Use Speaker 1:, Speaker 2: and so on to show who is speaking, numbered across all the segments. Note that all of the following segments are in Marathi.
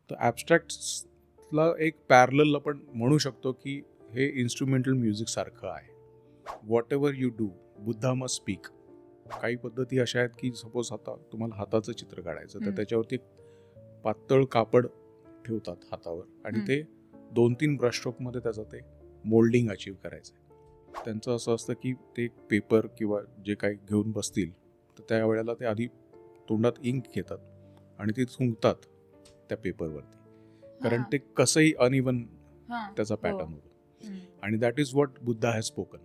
Speaker 1: तर ॲबस्ट्रॅक्ट्सला एक पॅरलल आपण म्हणू शकतो की हे इन्स्ट्रुमेंटल म्युझिकसारखं आहे. What ever you do, Buddha must speak. काही पद्धती अशा आहेत की सपोज आता तुम्हाला हाताचं चित्र काढायचं तर त्याच्यावरती पातळ कापड ठेवतात हातावर आणि ते 2-3 ब्रशस्ट्रोकमध्ये त्याचं ते मोल्डिंग अचीव्ह करायचं आहे. त्यांचं असं असतं की ते पेपर किंवा जे काही घेऊन बसतील तर त्यावेळेला ते आधी तोंडात इंक घेतात आणि ते थुंकतात त्या पेपरवरती, कारण ते कसंही अनइवन त्याचा पॅटर्न होतो. आणि that is what Buddha has spoken.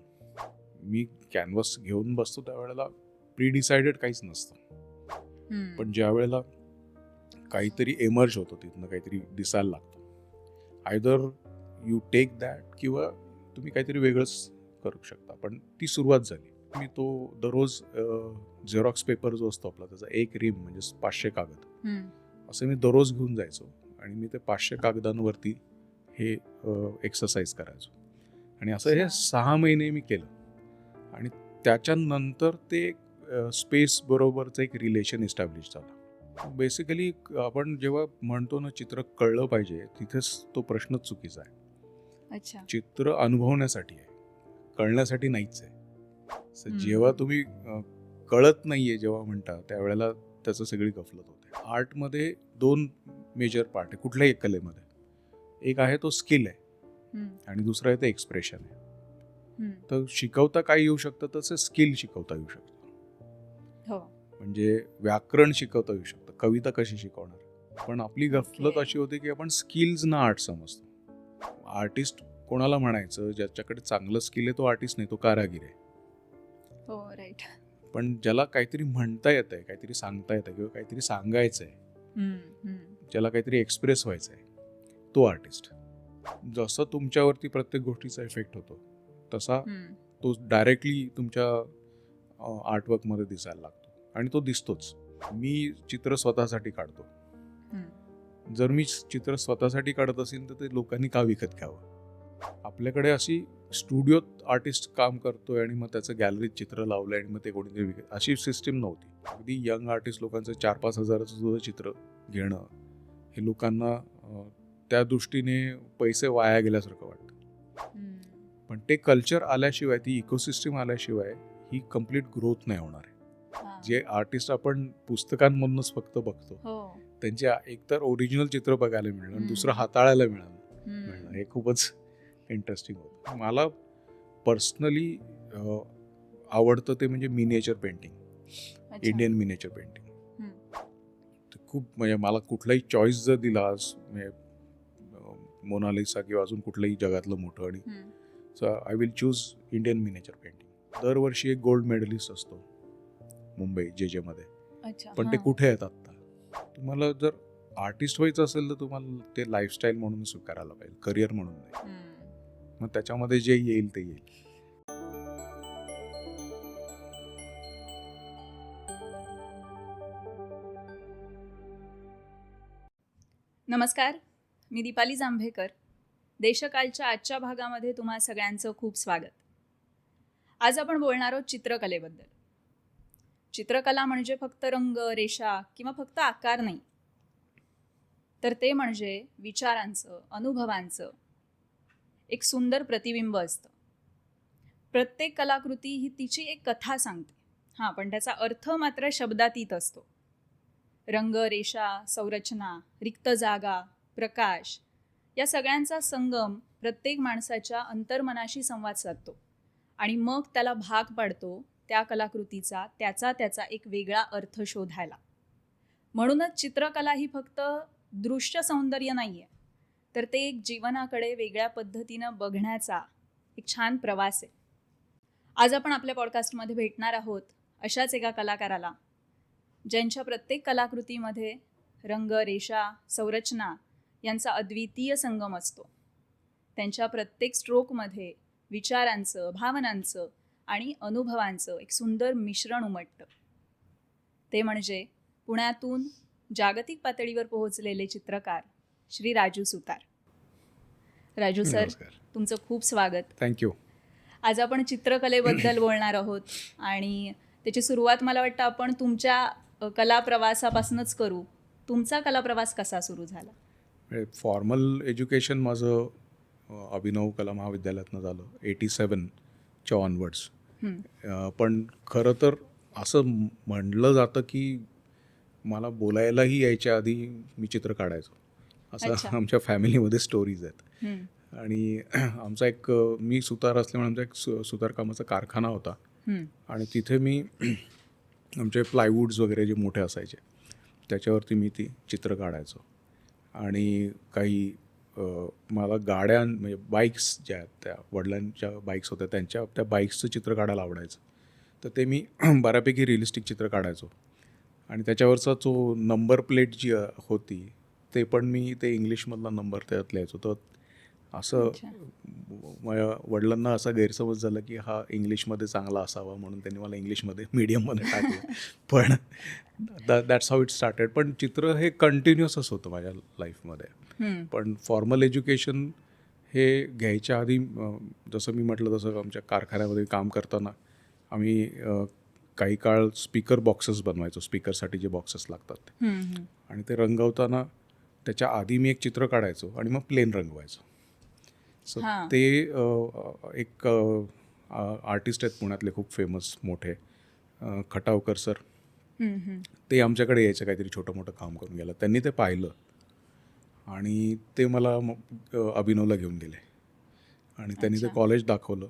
Speaker 1: Me canvas घेऊन बसतो त्यावेळेला प्री डिसाइडेड काहीच नसतं, पण ज्या वेळेला काहीतरी एमर्ज होतं तिथनं, काहीतरी दिसायला लागतं, आयदर यू टेक दॅट किंवा तुम्ही काहीतरी वेगळंच करू शकता. पण ती सुरुवात झाली. मी तो दररोज झेरॉक्स पेपर जो असतो आपला त्याचा एक रिम म्हणजे 500 कागद असं मी दररोज घेऊन जायचो आणि मी ते 500 कागदांवरती हे एक्सरसाइज करायचो. आणि असं हे 6 महिने मी केलं आणि त्याच्यानंतर ते स्पेस बरोबरचं एक रिलेशन इस्टॅब्लिश झालं. बेसिकली आपण जेव्हा म्हणतो ना चित्र कळलं पाहिजे, तिथेच तो प्रश्नच चुकीचा आहे.
Speaker 2: अच्छा.
Speaker 1: चित्र अनुभवण्यासाठी आहे, कळण्यासाठी नाहीच आहे. जेव्हा तुम्ही कळत नाहीये जेव्हा म्हणता त्यावेळेला त्याचं सगळी गफलत होते. आर्टमध्ये 2 मेजर पार्ट आहे कुठल्याही कलेमध्ये. एक आहे तो स्किल आहे आणि दुसरं आहे ते एक्सप्रेशन आहे. तर शिकवता काय येऊ शकतं तसं स्किल शिकवता येऊ शकतं. म्हणजे व्याकरण शिकवता येऊ शकतं, कविता कशी शिकवणार. पण आपली गफलत अशी होती की आपण स्किल्स ना आर्ट समजतो. आर्टिस्ट कोणाला म्हणायचं, ज्याच्याकडे चांगलं स्किल आहे तो आर्टिस्ट नाही, तो कारागीर आहे.
Speaker 2: हो, राईट.
Speaker 1: पण ज्याला काहीतरी म्हणता येत आहे, काहीतरी सांगता येतं किंवा काहीतरी सांगायचं आहे, ज्याला काहीतरी एक्सप्रेस व्हायचं आहे, तो आर्टिस्ट. जसं तुमच्यावरती प्रत्येक गोष्टीचा इफेक्ट होतो तसा तो डायरेक्टली तुमच्या आर्टवर्कमध्ये दिसायला लागतो आणि तो दिसतोच. मी चित्र स्वतःसाठी काढतो. जर मी चित्र स्वतःसाठी काढत असेल तर ते लोकांनी का विकत घ्यावं. आपल्याकडे अशी स्टुडिओत आर्टिस्ट काम करतोय आणि मग त्याचं गॅलरीत चित्र लावलंय आणि मग ते कोणीतरी विकत, अशी सिस्टीम नव्हती. अगदी यंग आर्टिस्ट लोकांचं 4-5 हजाराचं सुद्धा चित्र घेणं हे लोकांना त्या दृष्टीने पैसे वाया गेल्यासारखं वाटतं. पण ते कल्चर आल्याशिवाय, ती इकोसिस्टीम आल्याशिवाय ही कम्प्लीट ग्रोथ नाही होणार आहे. जे आर्टिस्ट आपण पुस्तकांमधूनच फक्त बघतो त्यांचे एकतर ओरिजिनल चित्र बघायला मिळणं आणि दुसरं हाताळायला मिळणं हे खूपच इंटरेस्टिंग होतं. मला पर्सनली आवडतं ते म्हणजे miniature painting, Indian miniature painting. खूप म्हणजे मला कुठलाही चॉईस जर दिला म्हणजे मोनालिसा किंवा अजून कुठलंही जगातलं मोठं, आणि so I will choose Indian miniature painting. दरवर्षी एक गोल्ड मेडलिस्ट असतो मुंबई जे मध्ये. पण ते कुठे आहेत आत्ता? तुम्हाला जर आर्टिस्ट व्हायचं असेल तर तुम्हाला ते लाईफस्टाईल म्हणून स्वीकारायला पाहिजे, करिअर म्हणून नाही. मग त्याच्यामध्ये जे येईल ते येईल.
Speaker 2: नमस्कार, मी दीपाली जांभेकर. देशकालच्या आजच्या भागामध्ये तुम्हा सगळ्यांचं खूप स्वागत. आज आपण बोलणार आहोत चित्रकलेबद्दल. चित्रकला म्हणजे फक्त रंग, रेषा किंवा फक्त आकार नाही, तर ते म्हणजे विचारांचं, अनुभवांचं एक सुंदर प्रतिबिंब असतं. प्रत्येक कलाकृती ही तिची एक कथा सांगते. पण त्याचा अर्थ मात्र शब्दातीत असतो. रंग, रेषा, संरचना, रिक्त जागा, प्रकाश या सगळ्यांचा संगम प्रत्येक माणसाच्या अंतर्मनाशी संवाद साधतो आणि मग त्याला भाग पाडतो त्या कलाकृतीचा त्याचा एक वेगळा अर्थ शोधायला. म्हणूनच चित्रकला ही फक्त दृश्य सौंदर्य नाही आहे, तर ते एक जीवनाकडे वेगळ्या पद्धतीनं बघण्याचा एक छान प्रवास आहे. आज आपण आपल्या पॉडकास्टमध्ये भेटणार आहोत अशाच एका कलाकाराला, ज्यांच्या प्रत्येक कलाकृतीमध्ये रंग, रेषा, संरचना यांचा अद्वितीय संगम असतो. त्यांच्या प्रत्येक स्ट्रोकमध्ये विचारांचं, भावनांचं आणि अनुभवांचं एक सुंदर मिश्रण उमटतं. ते म्हणजे पुण्यातून जागतिक पातळीवर पोहोचलेले चित्रकार श्री राजू सुतार. राजू सर, तुमचं खूप स्वागत.
Speaker 1: थँक्यू.
Speaker 2: आज आपण चित्रकलेबद्दल बोलणार आहोत आणि त्याची सुरुवात मला वाटतं आपण तुमच्या कला प्रवासापासूनच करू. तुमचा कला प्रवास कसा सुरू झाला?
Speaker 1: फॉर्मल एज्युकेशन माझं अभिनव कला महाविद्यालयातनं झालं 87च्या ऑनवर्ड्स. पण खरं तर असं म्हणलं जातं की मला बोलायलाही यायच्या आधी मी चित्र काढायचो, असं
Speaker 2: अच्छा.
Speaker 1: आमच्या फॅमिलीमध्ये स्टोरीज आहेत.
Speaker 2: हम्म.
Speaker 1: आणि आमचा एक मी सुतार असल्यामुळे आमचा एक सुतारकामाचा कारखाना होता. आणि तिथे मी आमचे प्लायवूड्स वगैरे जे मोठे असायचे त्याच्यावरती मी ती चित्र काढायचो. आणि काही मला गाड्या म्हणजे बाईक्स ज्या आहेत त्या वडिलांच्या बाईक्स होत्या त्या बाईक्सचं चित्र काढायला आवडायचं. तर ते मी बऱ्यापैकी रिअलिस्टिक चित्र काढायचो. आणि त्याच्यावरचा जो नंबर प्लेट जी होती ते पण मी ते इंग्लिशमधला नंबर त्यात लिहायचो. तर असं माझ्या वडिलांना असा गैरसमज झाला की हा इंग्लिशमध्ये चांगला असावा म्हणून त्यांनी मला इंग्लिशमध्ये मीडियममध्ये टाकलं. पण दॅट्स हाऊ इट स्टार्टेड. पण चित्र हे कंटिन्युअसच होतं माझ्या लाईफमध्ये. पण फॉर्मल एज्युकेशन हे घ्यायच्या आधी जसं मी म्हटलं तसं आमच्या कारखान्यामध्ये काम करताना आम्ही काही काळ स्पीकर बॉक्सेस बनवायचो, स्पीकरसाठी जे बॉक्सेस लागतात. आणि ते रंगवताना त्याच्या आधी मी एक चित्र काढायचो आणि मग प्लेन रंगवायचो. सो ते एक आर्टिस्ट आहेत पुण्यातले खूप फेमस मोठे, खटावकर सर. ते आमच्याकडे यायचं काहीतरी छोटं मोठं काम करून गेलं. त्यांनी ते पाहिलं आणि ते मला अभिनवला घेऊन गेले आणि त्यांनी ते कॉलेज दाखवलं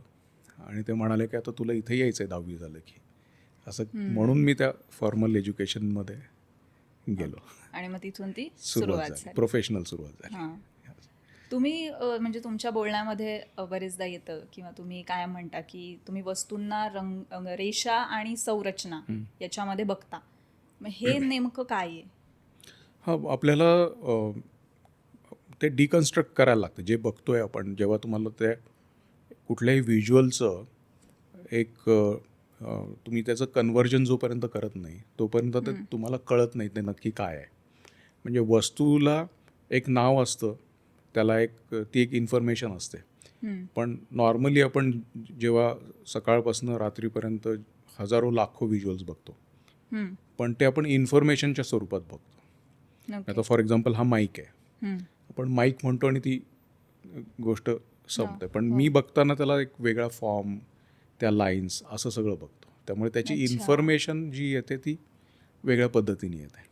Speaker 1: आणि ते म्हणाले की आता तुला इथे यायचं आहे 10वी झालं की, असं म्हणून मी त्या फॉर्मल एज्युकेशनमध्ये गेलो.
Speaker 2: आणि मग तिथून ती
Speaker 1: सुरुवात झाली, प्रोफेशनल सुरुवात झाली.
Speaker 2: तुम्ही म्हणजे तुमच्या बोलण्यामध्ये बरेचदा येतं किंवा तुम्ही काय म्हणता की तुम्ही वस्तूंना रंग, रेषा आणि संरचना याच्यामध्ये बघता. मग हे नेमकं काय आहे?
Speaker 1: आपल्याला ते डिकन्स्ट्रक्ट करायला लागतं जे बघतोय आपण. जेव्हा तुम्हाला ते कुठल्याही व्हिज्युअलचं एक तुम्ही त्याचं कन्व्हर्जन जोपर्यंत करत नाही तोपर्यंत ते तुम्हाला कळत नाही ते नक्की काय आहे. म्हणजे वस्तूला एक नाव असतं, त्याला ती एक इन्फॉर्मेशन असते. पण नॉर्मली आपण जेव्हा सकाळपासून रात्रीपर्यंत हजारो लाखो व्हिज्युअल्स बघतो, पण ते आपण इन्फॉर्मेशनच्या स्वरूपात बघतो. आता फॉर एक्झाम्पल हा माईक आहे, आपण माईक म्हणतो आणि ती गोष्ट संपते. पण मी बघताना त्याला एक वेगळा फॉर्म, त्या लाईन्स असं सगळं बघतो. त्यामुळे त्याची इन्फॉर्मेशन जी येते ती वेगळ्या पद्धतीने येते.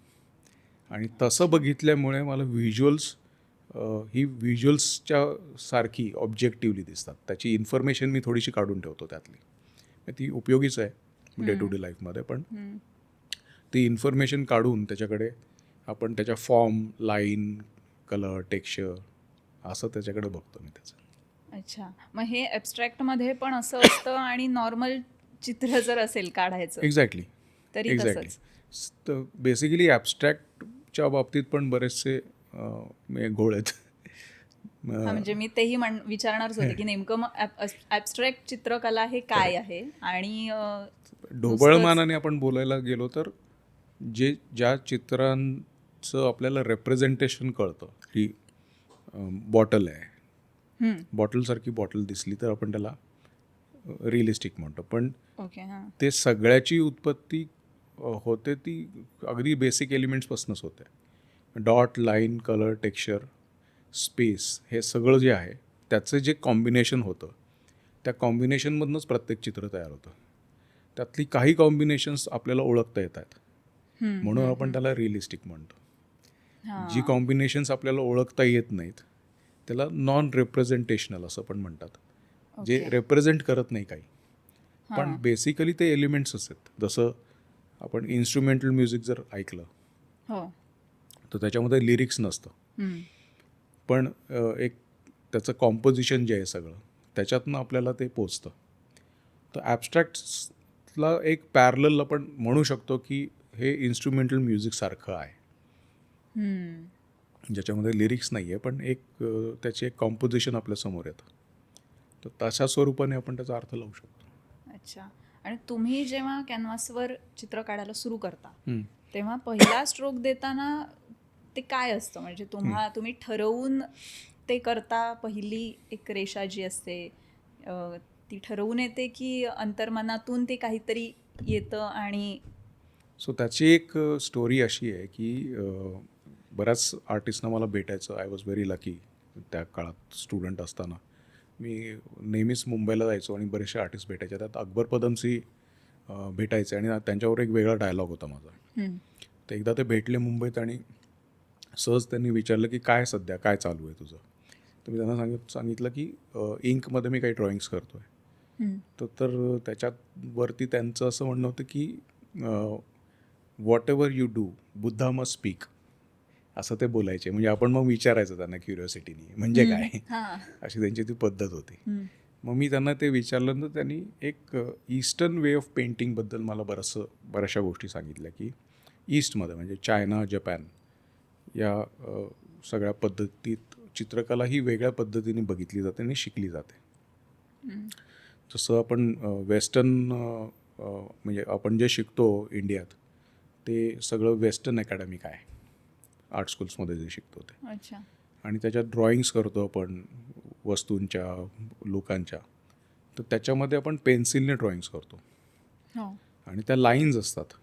Speaker 1: आणि तसं बघितल्यामुळे मला व्हिज्युअल्स ही व्हिज्युअल्सच्या सारखी ऑब्जेक्टिव्हली दिसतात. त्याची इन्फॉर्मेशन मी थोडीशी काढून ठेवतो त्यातली, ती उपयोगीच आहे डे टू डे लाईफमध्ये. पण ती इन्फॉर्मेशन काढून त्याच्याकडे आपण त्याच्या फॉर्म, लाईन, कलर, टेक्स्चर असं त्याच्याकडे बघतो मी त्याचं.
Speaker 2: अच्छा, मग हे ॲब्स्ट्रॅक्टमध्ये पण असं असतं आणि नॉर्मल चित्र जर असेल काढायचं
Speaker 1: एक्झॅक्टली
Speaker 2: तरी
Speaker 1: एक्झॅक्टली. तर बेसिकली ॲब्स्ट्रॅक्टच्या बाबतीत पण बरेचसे घोळ आहेत.
Speaker 2: म्हणजे मी तेही विचारणारच होते की नेमकं मग ॲब्स्ट्रॅक्ट चित्रकला हे काय आहे. आणि
Speaker 1: ढोबळमानाने आपण बोलायला गेलो तर ज्या चित्रांचं आपल्याला रेप्रेझेंटेशन कळतं की बॉटल आहे, बॉटलसारखी बॉटल दिसली तर आपण त्याला रिअलिस्टिक म्हणतो. पण ते सगळ्याची उत्पत्ती होते ती अगदी बेसिक एलिमेंट्सपासूनच होते. Dot, line, colour, texture, space हे सगळं जे आहे त्याचं जे कॉम्बिनेशन होतं त्या कॉम्बिनेशनमधूनच प्रत्येक चित्र तयार होतं. त्यातली काही कॉम्बिनेशन्स आपल्याला ओळखता येतात म्हणून आपण त्याला रिअलिस्टिक म्हणतो. जी कॉम्बिनेशन्स आपल्याला ओळखता येत नाहीत त्याला नॉन रिप्रेझेंटेशनल असं पण म्हणतात, जे रिप्रेझेंट करत नाही काही. पण बेसिकली ते एलिमेंट्सच आहेत. जसं आपण इन्स्ट्रुमेंटल म्युझिक जर ऐकलं तर त्याच्यामध्ये लिरिक्स नसतं, पण एक त्याचं कॉम्पोजिशन जे आहे सगळं त्याच्यातनं आपल्याला ते पोचतं. तर ॲब्स्ट्रॅक्ट्सला एक पॅरलल आपण म्हणू शकतो की हे इन्स्ट्रुमेंटल म्युझिकसारखं आहे, ज्याच्यामध्ये लिरिक्स नाही आहे पण एक त्याचे एक कॉम्पोजिशन आपल्यासमोर येतं. तर तशा स्वरूपाने आपण त्याचा अर्थ लावू शकतो.
Speaker 2: अच्छा, आणि तुम्ही जेव्हा कॅनव्हासवर चित्र काढायला सुरू करता तेव्हा पहिला स्ट्रोक देताना ते काय असतं? म्हणजे तुम्ही ठरवून ते करता, पहिली एक रेषा जी असते ती ठरवून येते की अंतर्मनातून ते काहीतरी येतं? आणि
Speaker 1: सो त्याची एक स्टोरी अशी आहे की बऱ्याच आर्टिस्टना मला भेटायचं. I was very lucky. त्या काळात स्टुडंट असताना मी नेहमीच मुंबईला जायचो आणि बरेचसे आर्टिस्ट भेटायचे. त्यात अकबर पदमसी भेटायचे आणि त्यांच्यावर एक वेगळा डायलॉग होता माझा. तर एकदा ते भेटले मुंबईत आणि सहज त्यांनी विचारलं की काय सध्या काय चालू आहे तुझं. तर मी त्यांना सांगितलं की इंकमध्ये मी काही ड्रॉइंग्स करतो आहे. तर त्याच्यावरती त्यांचं असं म्हणणं होतं की what ever you do Buddha must speak, असं ते बोलायचे. म्हणजे आपण मग विचारायचं त्यांना क्युरिओसिटीने म्हणजे काय, अशी त्यांची ती पद्धत होती. मग मी त्यांना ते विचारलं तर त्यांनी एक ईस्टर्न वे ऑफ पेंटिंगबद्दल मला बऱ्याचशा गोष्टी सांगितल्या की ईस्टमध्ये म्हणजे चायना, जपान या सगळ्या पद्धतीत चित्रकला ही वेगळ्या पद्धतीने बघितली जाते आणि शिकली जाते. जसं आपण वेस्टर्न म्हणजे आपण जे शिकतो इंडियात ते सगळं वेस्टर्न अकॅडमिक आहे, आर्ट स्कूल्समध्ये जे शिकतो ते.
Speaker 2: अच्छा.
Speaker 1: आणि त्याच्यात ड्रॉइंग्स करतो आपण वस्तूंच्या, लोकांच्या. तर त्याच्यामध्ये आपण पेन्सिलने ड्रॉइंग्स करतो आणि त्या लाईन्स असतात.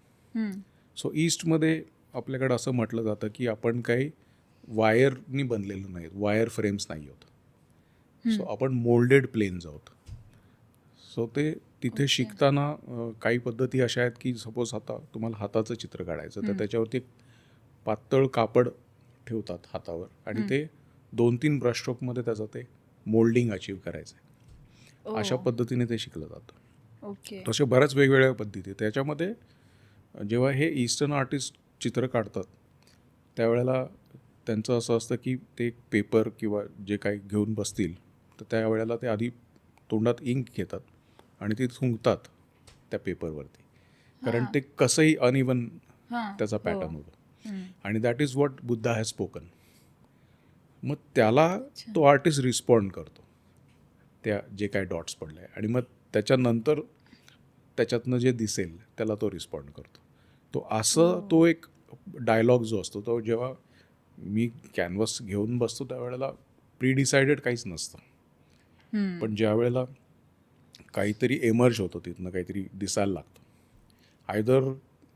Speaker 1: सो ईस्टमध्ये आपल्याकडं असं म्हटलं जातं की आपण काही वायरनी बनलेलो नाहीत, वायर फ्रेम्स नाही आहोत. सो आपण मोल्डेड प्लेन्स आहोत. सो ते तिथे शिकताना काही पद्धती अशा आहेत की सपोज आता तुम्हाला हाताचं चित्र काढायचं तर त्याच्यावरती एक पातळ कापड ठेवतात हातावर आणि ते 2-3 ब्रशस्ट्रोकमध्ये त्याचं ते मोल्डिंग अचीव करायचं आहे. अशा पद्धतीने ते शिकलं जातं. तसे बऱ्याच वेगवेगळ्या पद्धती. त्याच्यामध्ये जेव्हा हे ईस्टर्न आर्टिस्ट चित्र काढतात त्यावेळेला त्यांचं असं असतं की ते पेपर किंवा जे काही घेऊन बसतील तर त्यावेळेला ते आधी तोंडात इंक घेतात आणि ते थुंकतात त्या पेपरवरती, कारण ते कसंही अनइवन त्याचा पॅटर्न होतो. आणि that is what Buddha has spoken. मग त्याला तो आर्टिस्ट रिस्पॉन्ड करतो त्या जे काय डॉट्स पडले आहे आणि मग त्याच्यानंतर त्याच्यातनं जे दिसेल त्याला तो रिस्पॉन्ड करतो. तो असं तो एक डायलॉग जो असतो तो जेव्हा मी कॅनव्हास घेऊन बसतो त्यावेळेला प्री डिसाइडेड काहीच नसतं. पण ज्या वेळेला काहीतरी एमर्ज होतं तिथनं काहीतरी दिसायला लागतं, आयदर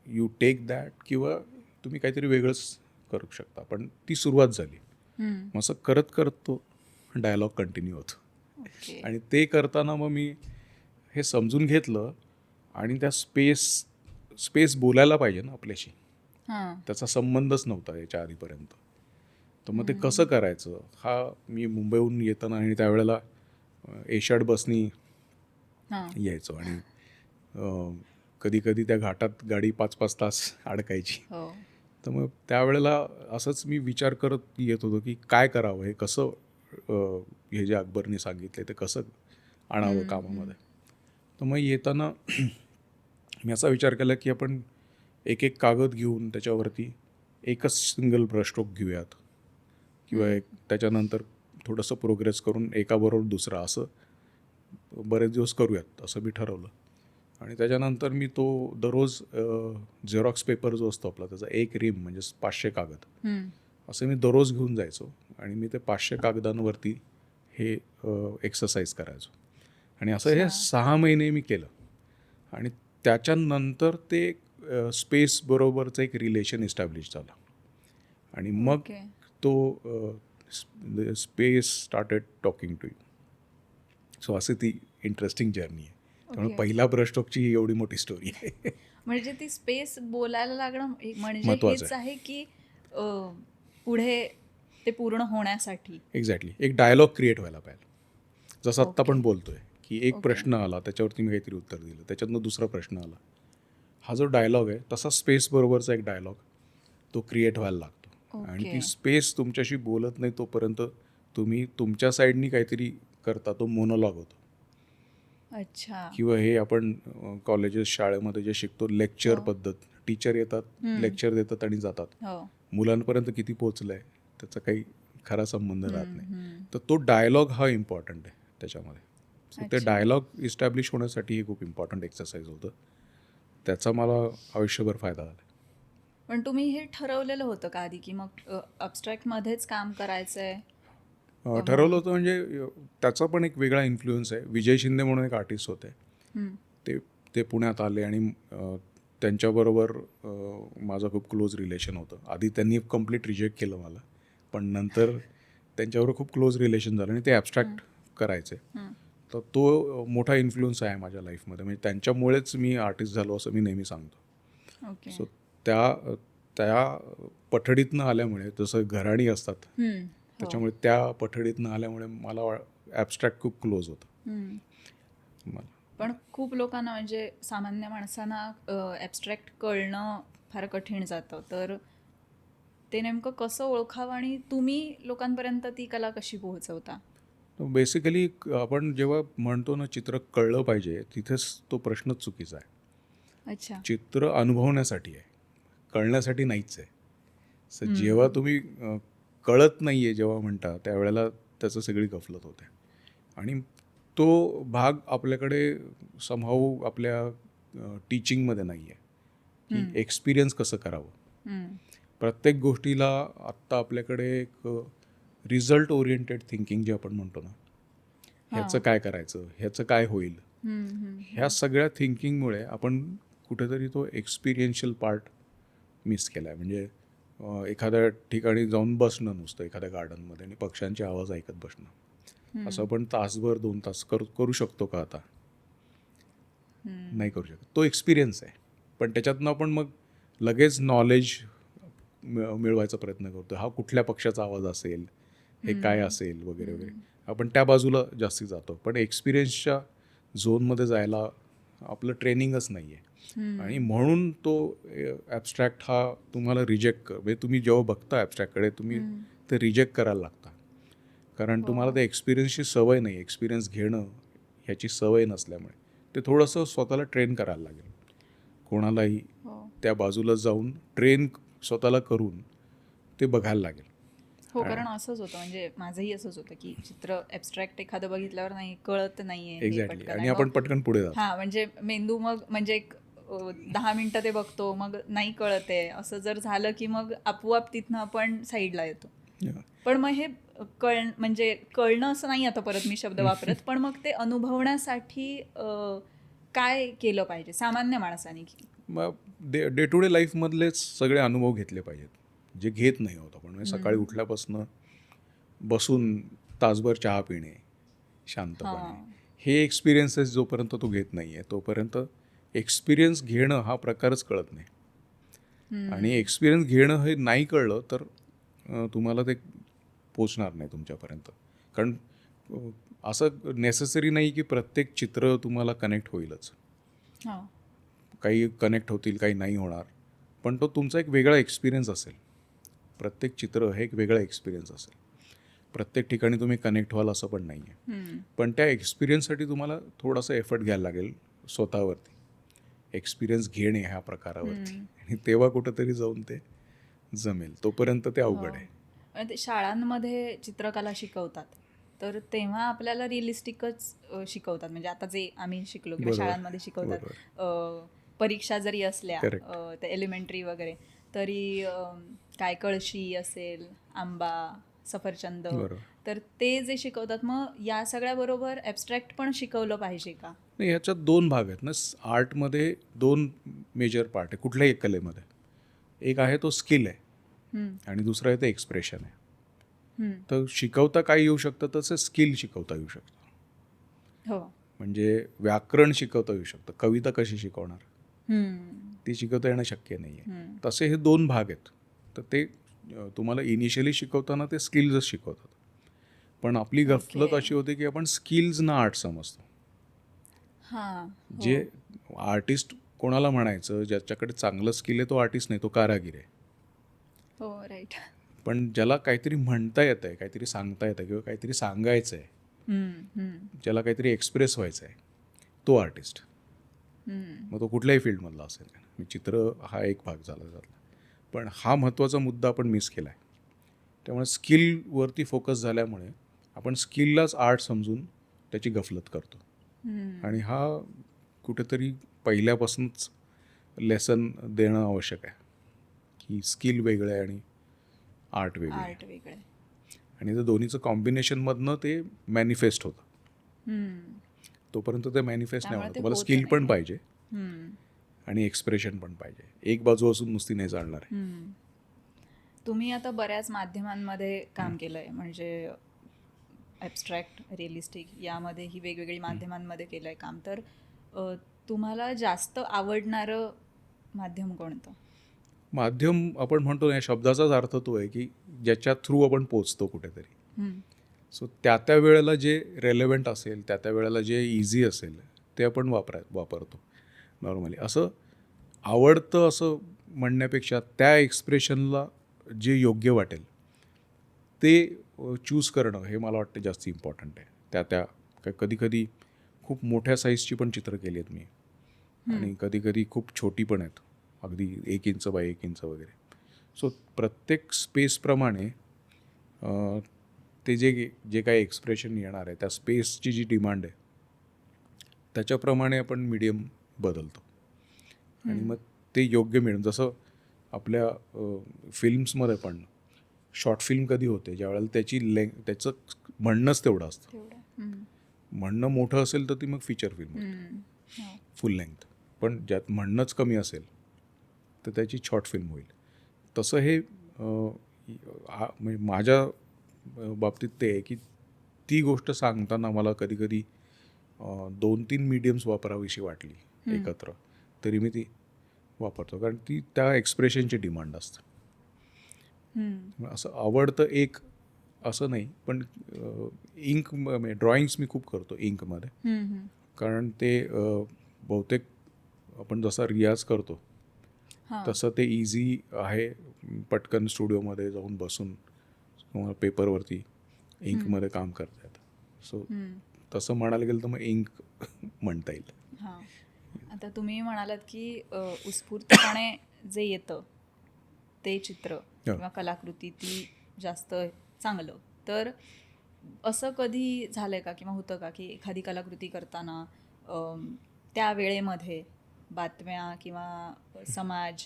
Speaker 1: यू टेक दॅट किंवा तुम्ही काहीतरी वेगळंच करू शकता. पण ती सुरुवात झाली. मग असं करत करत तो डायलॉग कंटिन्यू होतो. आणि ते करताना मग मी हे समजून घेतलं आणि त्या स्पेस बोलायला पाहिजे ना आपल्याशी, त्याचा संबंधच नव्हता याच्या आधीपर्यंत. तर मग ते कसं करायचं हा मी मुंबईहून येताना आणि त्यावेळेला एशियाड बसनी यायचो आणि कधी कधी त्या घाटात गाडी 5-5 तास अडकायची. तर मग त्यावेळेला असंच मी विचार करत येत होतो की काय करावं, हे कसं हे जे अकबरने सांगितले ते कसं आणावं कामामध्ये. तर मग येताना मी असा विचार केला की आपण एक एक कागद घेऊन त्याच्यावरती एकच सिंगल ब्रशस्ट्रोक घेऊयात किंवा त्याच्यानंतर थोडंसं प्रोग्रेस करून एकाबरोबर दुसरा असं बरेच दिवस करूयात असं मी ठरवलं. आणि त्याच्यानंतर मी तो दररोज झेरॉक्स पेपर जो असतो आपला त्याचा एक रिम म्हणजे 500 कागद असं मी दररोज घेऊन जायचो आणि मी ते 500 कागदांवरती हे एक्सरसाइज करायचो. आणि असं हे 6 महिने मी केलं आणि त्याच्यानंतर ते स्पेस बरोबरचं एक रिलेशन इस्टॅब्लिश झालं आणि मग तो space started talking to you. So अशी ती इंटरेस्टिंग जर्नी आहे. त्यामुळे पहिला ब्रशस्ट्रोकची ही एवढी मोठी स्टोरी आहे.
Speaker 2: म्हणजे ती स्पेस बोलायला लागणं म्हणजे हेच आहे की पुढे ते पूर्ण होण्यासाठी
Speaker 1: एक्झॅक्टली एक डायलॉग क्रिएट व्हायला पाहिजे. जसं आत्ता आपण बोलतोय की एक प्रश्न आला त्याच्यावरती मी काहीतरी उत्तर दिलं, त्याच्यातनं दुसरा प्रश्न आला. हा जो डायलॉग आहे तसा स्पेस बरोबरचा एक डायलॉग तो क्रिएट व्हायला लागतो. आणि ती स्पेस तुमच्याशी बोलत नाही तोपर्यंत तुम्ही तुमच्या साईडनी काहीतरी करता, तो मोनोलॉग होतो.
Speaker 2: अच्छा.
Speaker 1: किंवा हे आपण कॉलेजेस शाळेमध्ये जे शिकतो लेक्चर पद्धत, टीचर येतात, लेक्चर देतात आणि जातात. मुलांपर्यंत किती पोहोचलंय त्याचा काही खरा संबंध राहत नाही. तर तो डायलॉग हा इम्पॉर्टंट आहे त्याच्यामध्ये. सो ते डायलॉग इस्टॅब्लिश होण्यासाठी हे खूप इम्पॉर्टंट एक्सरसाइज होतं. त्याचा मला आयुष्यभर फायदा झाला.
Speaker 2: पण तुम्ही हे ठरवलेलं होतं का आधी की मग अबस्ट्रॅक्टमध्येच काम करायचं आहे?
Speaker 1: ठरवलं होतं म्हणजे त्याचा पण एक वेगळा इन्फ्लुएन्स आहे. विजय शिंदे म्हणून एक आर्टिस्ट होते, ते पुण्यात आले आणि त्यांच्याबरोबर माझं खूप क्लोज रिलेशन होतं. आधी त्यांनी कम्प्लीट रिजेक्ट केलं मला, पण नंतर त्यांच्याबरोबर खूप क्लोज रिलेशन झालं आणि ते ॲबस्ट्रॅक्ट करायचे. तर तो मोठा इन्फ्लुअन्स आहे माझ्या लाईफमध्ये. म्हणजे त्यांच्यामुळेच मी आर्टिस्ट झालो असं मी नेहमी सांगतो.
Speaker 2: ओके.
Speaker 1: सो त्या पठडीतनं आल्यामुळे, जसं घराणी असतात त्याच्यामुळे त्या पठडीतनं आल्यामुळे मला ॲबस्ट्रॅक्ट खूप क्लोज होतं मला.
Speaker 2: पण खूप लोकांना म्हणजे सामान्य माणसांना ॲबस्ट्रॅक्ट कळणं फार कठीण जातं. तर ते नेमकं कसं ओळखावं आणि तुम्ही लोकांपर्यंत ती कला कशी पोहोचवता?
Speaker 1: बेसिकली आपण जेव्हा म्हणतो ना चित्र कळलं पाहिजे, तिथेच तो प्रश्नच चुकीचा आहे.
Speaker 2: अच्छा.
Speaker 1: चित्र अनुभवण्यासाठी आहे, कळण्यासाठी नाहीच आहे. सो जेव्हा तुम्ही कळत नाही आहे जेव्हा म्हणता, त्यावेळेला त्याचं सगळी गफलत होते. आणि तो भाग आपल्याकडे समहाऊ आपल्या टीचिंगमध्ये नाही आहे की एक्सपिरियन्स कसं करावं. प्रत्येक गोष्टीला आत्ता आपल्याकडे एक रिझल्ट ओरिएंटेड थिंकिंग जे आपण म्हणतो ना, ह्याचं काय करायचं, ह्याचं काय होईल, ह्या सगळ्या थिंकिंगमुळे आपण कुठेतरी तो एक्सपिरियन्शियल पार्ट मिस केला आहे. म्हणजे एखाद्या ठिकाणी जाऊन बसणं नुसतं एखाद्या गार्डनमध्ये आणि पक्ष्यांचे आवाज ऐकत बसणं, असं आपण तासभर 2 तास करू शकतो का आता? नाही करू शकत. तो एक्सपिरियन्स आहे. पण त्याच्यातनं आपण मग लगेच नॉलेज मिळवायचा प्रयत्न करतो. हा कुठल्या पक्षाचा आवाज असेल, हे काय असेल वगैरे वगैरे. आपण त्या बाजूला जास्ती जातो. पण एक्सपिरियन्सच्या झोनमध्ये जायला आपलं ट्रेनिंगच नाही आहे. आणि म्हणून तो ॲबस्ट्रॅक्ट हा तुम्हाला रिजेक्ट, म्हणजे तुम्ही जेव्हा बघता ॲबस्ट्रॅक्टकडे तुम्ही ते रिजेक्ट करायला लागता. कारण तुम्हाला त्या एक्सपिरियन्सची सवय नाही, एक्सपिरियन्स घेणं ह्याची सवय नसल्यामुळे ते थोडंसं स्वतःला ट्रेन करायला लागेल. कोणालाही त्या बाजूला जाऊन ट्रेन स्वतःला करून ते बघायला लागेल.
Speaker 2: हो, कारण असंच होतं. म्हणजे माझंही असंच होतं की चित्र ॲबस्ट्रॅक्ट एखादं बघितल्यावर नाही कळत नाहीये हे
Speaker 1: एक्झॅक्टली.
Speaker 2: पटकन.
Speaker 1: आणि आपण पटकन पुढे जातो.
Speaker 2: हां, म्हणजे मेंदू मग म्हणजे एक 10 मिनिटं ते बघतो, मग नाही कळत आहे असं जर झालं की मग आपोआप तिथनं आपण साईडला येतो. पण मग हे म्हणजे कळणं असं नाही आता परत मी शब्द वापरत, पण मग ते अनुभवण्यासाठी काय केलं पाहिजे सामान्य माणसाने?
Speaker 1: मग डे टू डे लाईफमधलेच सगळे अनुभव घेतले पाहिजेत, जे घेत नाही होत आपण. म्हणजे सकाळी उठल्यापासून बसून तासभर चहा पिणे शांतपणे, हे एक्सपिरियन्सेस जोपर्यंत तो घेत नाही आहे तोपर्यंत एक्सपिरियन्स घेणं हा प्रकारच कळत नाही. आणि एक्सपिरियन्स घेणं हे नाही कळलं तर तुम्हाला ते पोचणार नाही तुमच्यापर्यंत. कारण असं नेसेसरी नाही की प्रत्येक चित्र तुम्हाला कनेक्ट होईलच. काही कनेक्ट होतील, काही नाही होणार, पण तो तुमचा एक वेगळा एक्सपिरियन्स असेल. प्रत्येक चित्र हे एक वेगळा एक्सपिरियन्स असेल. प्रत्येक ठिकाणी तुम्ही कनेक्ट व्हाल असं पण नाही आहे. पण त्या एक्सपिरियन्ससाठी तुम्हाला थोडासा एफर्ट घ्यायला लागेल स्वतःवरती, एक्सपिरियन्स घेणे ह्या प्रकारावरती. आणि तेव्हा कुठंतरी जाऊन ते जमेल. तोपर्यंत ते अवघड आहे.
Speaker 2: ते शाळांमध्ये चित्रकला शिकवतात तर तेव्हा आपल्याला रिअलिस्टिकच शिकवतात. म्हणजे आता जे आम्ही शिकलो किंवा शाळांमध्ये शिकवतात, परीक्षा जरी असल्या ते एलिमेंटरी वगैरे, तरी काय कळशी असेल, आंबा, सफरचंद, तर ते जे शिकवतात, मग या सगळ्याबरोबर ॲबस्ट्रॅक्ट पण शिकवलं पाहिजे का?
Speaker 1: नाही, ह्याच्यात 2 भाग आहेत ना. आर्टमध्ये 2 मेजर पार्ट आहे कुठल्याही कलेमध्ये. एक आहे तो स्किल आहे आणि दुसरं आहे ते एक्सप्रेशन आहे. तर शिकवता काय येऊ शकतं तसं स्किल शिकवता येऊ शकतं. म्हणजे व्याकरण शिकवता येऊ शकतं, कविता कशी शिकवणार ती शिकवता येणं शक्य नाही आहे. तसे हे 2 भाग आहेत. तर ते तुम्हाला इनिशियली शिकवताना ते स्किल्सच शिकवतात. पण आपली गफलत अशी होते की आपण स्किल्सना आर्ट समजतो. जे आर्टिस्ट कोणाला म्हणायचं, ज्याच्याकडे चांगलं स्किल आहे तो आर्टिस्ट नाही, तो कारागीर आहे.
Speaker 2: हो, राईट.
Speaker 1: पण ज्याला काहीतरी म्हणता येत आहे, काहीतरी सांगता येतं किंवा काहीतरी सांगायचं आहे, ज्याला काहीतरी एक्सप्रेस व्हायचं आहे, तो आर्टिस्ट. मग तो कुठल्याही फील्डमधला असेल. चित्र हा एक भाग झाला त्यातला. पण हा महत्त्वाचा मुद्दा आपण मिस केला आहे. त्यामुळे स्किलवरती फोकस झाल्यामुळे आपण स्किललाच आर्ट समजून त्याची गफलत करतो. आणि हा कुठेतरी पहिल्यापासूनच लेसन देणं आवश्यक आहे की स्किल वेगळं आहे आणि आर्ट वेगळं आहे. आणि ते दोन्हीचं कॉम्बिनेशनमधनं ते मॅनिफेस्ट होतं. तोपर्यंत ते मॅनिफेस्ट नाही होणार. तुम्हाला स्किल पण पाहिजे आणि एक्सप्रेशन पण पाहिजे. एक बाजू असून नुसती नाही चालणार आहे.
Speaker 2: तुम्ही आता बऱ्याच माध्यमांमध्ये काम केलंय, म्हणजे ॲबस्ट्रॅक्ट, रिअलिस्टिक यामध्येही वेगवेगळी माध्यमांमध्ये केलंय काम. तर तुम्हाला जास्त आवडणारं माध्यम कोणतं?
Speaker 1: माध्यम आपण म्हणतो ना, या शब्दाचाच अर्थ तो आहे की ज्याच्या थ्रू आपण पोचतो कुठेतरी. सो त्या वेळेला जे रेलेवंट असेल, त्या वेळेला जे इझी असेल ते आपण वापरतो नॉर्मली. असं आवडतं असं म्हणण्यापेक्षा त्या एक्सप्रेशनला जे योग्य वाटेल ते चूज करणं हे मला वाटतं जास्त इम्पॉर्टंट आहे. कधी खूप मोठ्या साईजची पण चित्र केली आहेत मी, आणि कधी खूप छोटी पण आहेत, अगदी 1 इंच बाय 1 इंच वगैरे. सो प्रत्येक स्पेसप्रमाणे ते जे काही एक्सप्रेशन येणार आहे त्या स्पेसची जी डिमांड आहे त्याच्याप्रमाणे आपण मीडियम बदलतो, आणि मग ते योग्य मिळून. जसं आपल्या फिल्म्समध्ये पण शॉर्ट फिल्म कधी होते ज्यावेळेला त्याचं म्हणणंच तेवढं असतं. म्हणणं मोठं असेल तर ती मग फीचर फिल्म होते, फुल लेंथ. पण ज्यात म्हणणंच कमी असेल तर त्याची शॉर्ट फिल्म होईल. तसं हे म्हणजे माझ्या बाबतीत ते आहे की ती गोष्ट सांगताना मला कधी 2-3 मीडियम्स वापरावीशी वाटली एकत्र, तरी मी ती वापरतो, कारण ती त्या एक्सप्रेशनची डिमांड असते. असं आवडतं एक असं नाही, पण इंक म्हणजे ड्रॉइंग्स मी खूप करतो इंकमध्ये, कारण ते बहुतेक आपण जसा रियाज करतो तसं ते इझी आहे. पटकन स्टुडिओमध्ये जाऊन बसून किंवा पेपरवरती इंकमध्ये काम करता येतं. सो तसं म्हणायला गेलं तर मग इंक म्हणता येईल.
Speaker 2: आता तुम्ही म्हणालात की उत्स्फूर्तपणे जे येतं ते चित्र किंवा कलाकृती ती जास्त चांगलं. तर असं कधी झालंय का किंवा होतं का की एखादी कलाकृती करताना त्या वेळेमध्ये बातम्या किंवा समाज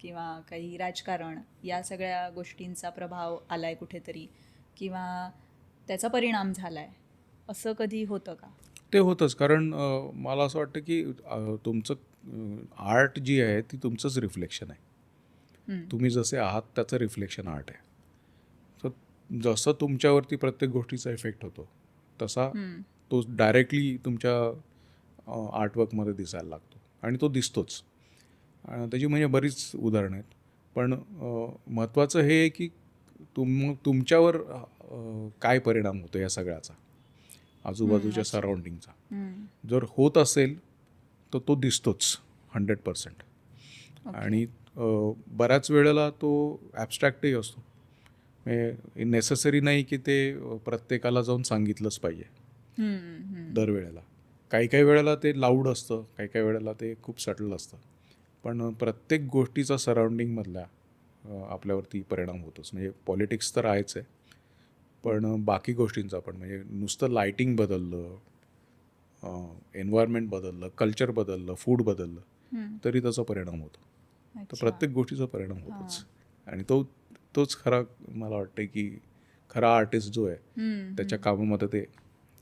Speaker 2: किंवा काही राजकारण या सगळ्या गोष्टींचा प्रभाव आलाय कुठेतरी, किंवा त्याचा परिणाम झालाय, असं कधी होतं का?
Speaker 1: ते होतंच, कारण मला असं वाटतं की तुमचं आर्ट जी आहे ती तुमचंच रिफ्लेक्शन आहे. तुम्ही जसे आहात त्याचं रिफ्लेक्शन आर्ट आहे. तर जसं तुमच्यावरती प्रत्येक गोष्टीचा इफेक्ट होतो तसा तो डायरेक्टली तुमच्या आर्टवर्कमध्ये दिसायला लागतो, आणि तो दिसतोच. त्याची म्हणजे बरीच उदाहरणं आहेत. पण महत्त्वाचं हे आहे की तुमच्यावर काय परिणाम होतो या सगळ्याचा, आजूबाजूच्या सराउंडिंगचा. जर होत असेल तर तो दिसतोच 100%. आणि बऱ्याच वेळेला तो ॲबस्ट्रॅक्टही असतो. म्हणजे नेसेसरी नाही की ते प्रत्येकाला जाऊन सांगितलंच पाहिजे दरवेळेला. काही वेळेला ते लाऊड असतं, काही वेळेला ते खूप सटल असतं. पण प्रत्येक गोष्टीचा सराउंडिंगमधला आपल्यावरती परिणाम होतोच. म्हणजे पॉलिटिक्स तर आहेच आहे, पण बाकी गोष्टींचा पण, म्हणजे नुसतं लाईटिंग बदललं, एन्व्हायरमेंट बदललं, कल्चर बदललं, फूड बदललं तरी त्याचा परिणाम होतो. तर प्रत्येक गोष्टीचा परिणाम होतोच. आणि तोच खरा मला वाटतं की खरा आर्टिस्ट जो आहे त्याच्या कामामध्ये ते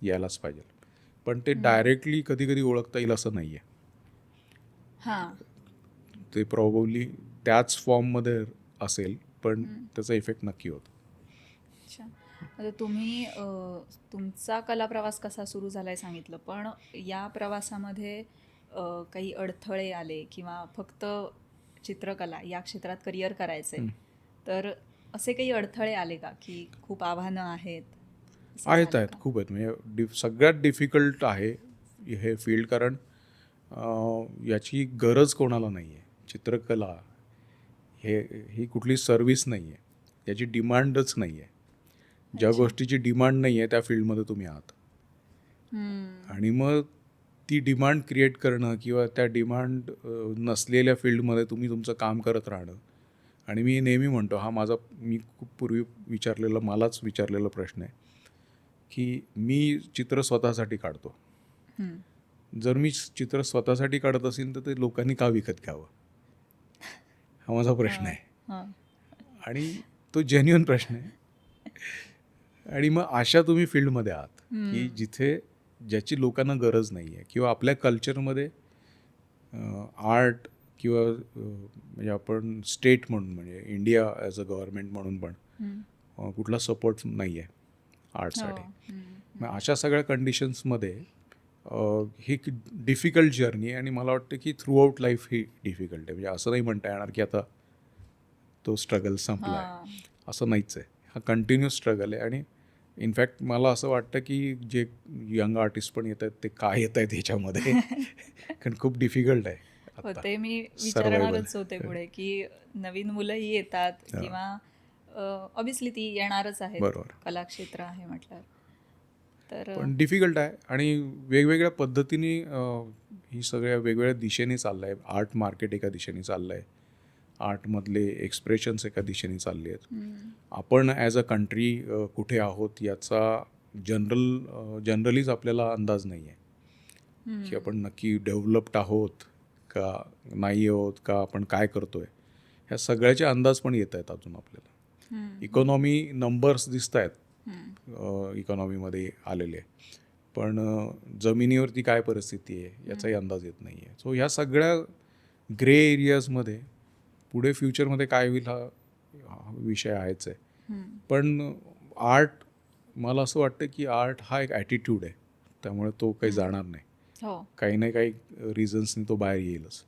Speaker 1: यायलाच पाहिजे. पण ते डायरेक्टली कधी ओळखता येईल असं नाही आहे. ते प्रॉबेबली त्याच फॉर्ममध्ये असेल, पण त्याचा इफेक्ट नक्की होतो.
Speaker 2: अच्छा, आता तुम्ही तुमचा कलाप्रवास कसा सुरू झाला आहे सांगितलं, पण या प्रवासामध्ये काही अडथळे आले किंवा फक्त चित्रकला या क्षेत्रात करिअर करायचं आहे तर असे काही अडथळे आले का की खूप आव्हानं आहेत?
Speaker 1: आहेत खूप आहेत. म्हणजे सगळ्यात डिफिकल्ट आहे हे फील्ड, कारण याची गरज कोणाला नाही आहे. चित्रकला ही कुठली सर्विस नाही आहे, याची डिमांडच नाही आहे. ज्या गोष्टीची डिमांड नाही आहे त्या फील्डमध्ये तुम्ही आहात, आणि मग ती डिमांड क्रिएट करणं किंवा त्या डिमांड नसलेल्या फील्डमध्ये तुम्ही तुमचं काम करत राहणं. आणि मी नेहमी म्हणतो, हा मी खूप पूर्वी मलाच विचारलेला प्रश्न आहे की मी चित्र स्वतःसाठी काढतो. जर मी चित्र स्वतःसाठी काढत असेल तर ते लोकांनी का विकत घ्यावं, हा माझा प्रश्न आहे. आणि तो जेन्युइन प्रश्न आहे. आणि मग अशा तुम्ही फील्डमध्ये आहात की ज्याची लोकांना गरज नाही आहे, किंवा आपल्या कल्चरमध्ये आर्ट किंवा म्हणजे आपण स्टेट म्हणून म्हणजे इंडिया ॲज अ गव्हर्नमेंट म्हणून पण कुठला सपोर्ट नाही आहे आर्टसाठी. मग अशा सगळ्या कंडिशन्समध्ये ही डिफिकल्ट जर्नी आहे आणि मला वाटतं की थ्रू आउट लाईफ ही डिफिकल्ट आहे. म्हणजे असं नाही म्हणता येणार की आता तो स्ट्रगल संपला आहे, असं नाहीच आहे. हा कंटिन्यूस स्ट्रगल आहे आणि इनफॅक्ट मला असं वाटतं की जे यंग आर्टिस्ट पण येत आहेत ते काय येत आहेत ह्याच्यामध्ये कारण खूप डिफिकल्ट आहे आता
Speaker 2: होते. मी
Speaker 1: सर्वायवल.
Speaker 2: विचारणारच होते पुढे की नवीन मुलंही येतात किंवा ऑब्विसली ती येणारच आहेत,
Speaker 1: बरोबर.
Speaker 2: कलाक्षेत्र आहे म्हटलं तर.
Speaker 1: पण डिफिकल्ट आहे आणि वेगवेगळ्या पद्धतीने ही सगळ्या वेगवेगळ्या दिशेने चाललं आहे. आर्ट मार्केट एका दिशेने चाललं आहे, आर्टमधले एक्सप्रेशन्स एका दिशेने चालले आहेत. आपण ॲज अ कंट्री कुठे आहोत याचा जनरलीच आपल्याला अंदाज नाही आहे की आपण नक्की डेव्हलप्ड आहोत का नाही आहोत, का आपण काय करतो आहे, ह्या सगळ्याचे अंदाज पण येत आहेत अजून आपल्याला. इकॉनॉमी नंबर्स दिसत आहेत इकॉनॉमीमध्ये आलेले, पण जमिनीवरती काय परिस्थिती आहे याचाही अंदाज येत नाही आहे. सो ह्या सगळ्या ग्रे एरियाजमध्ये पुढे फ्युचरमध्ये काय होईल हा विषय आहेच आहे. पण आर्ट, मला असं वाटतं की आर्ट हा एक ॲटिट्यूड आहे, त्यामुळे तो काही जाणार नाही. काही ना काही रिझन्सनी तो बाहेर येईलच.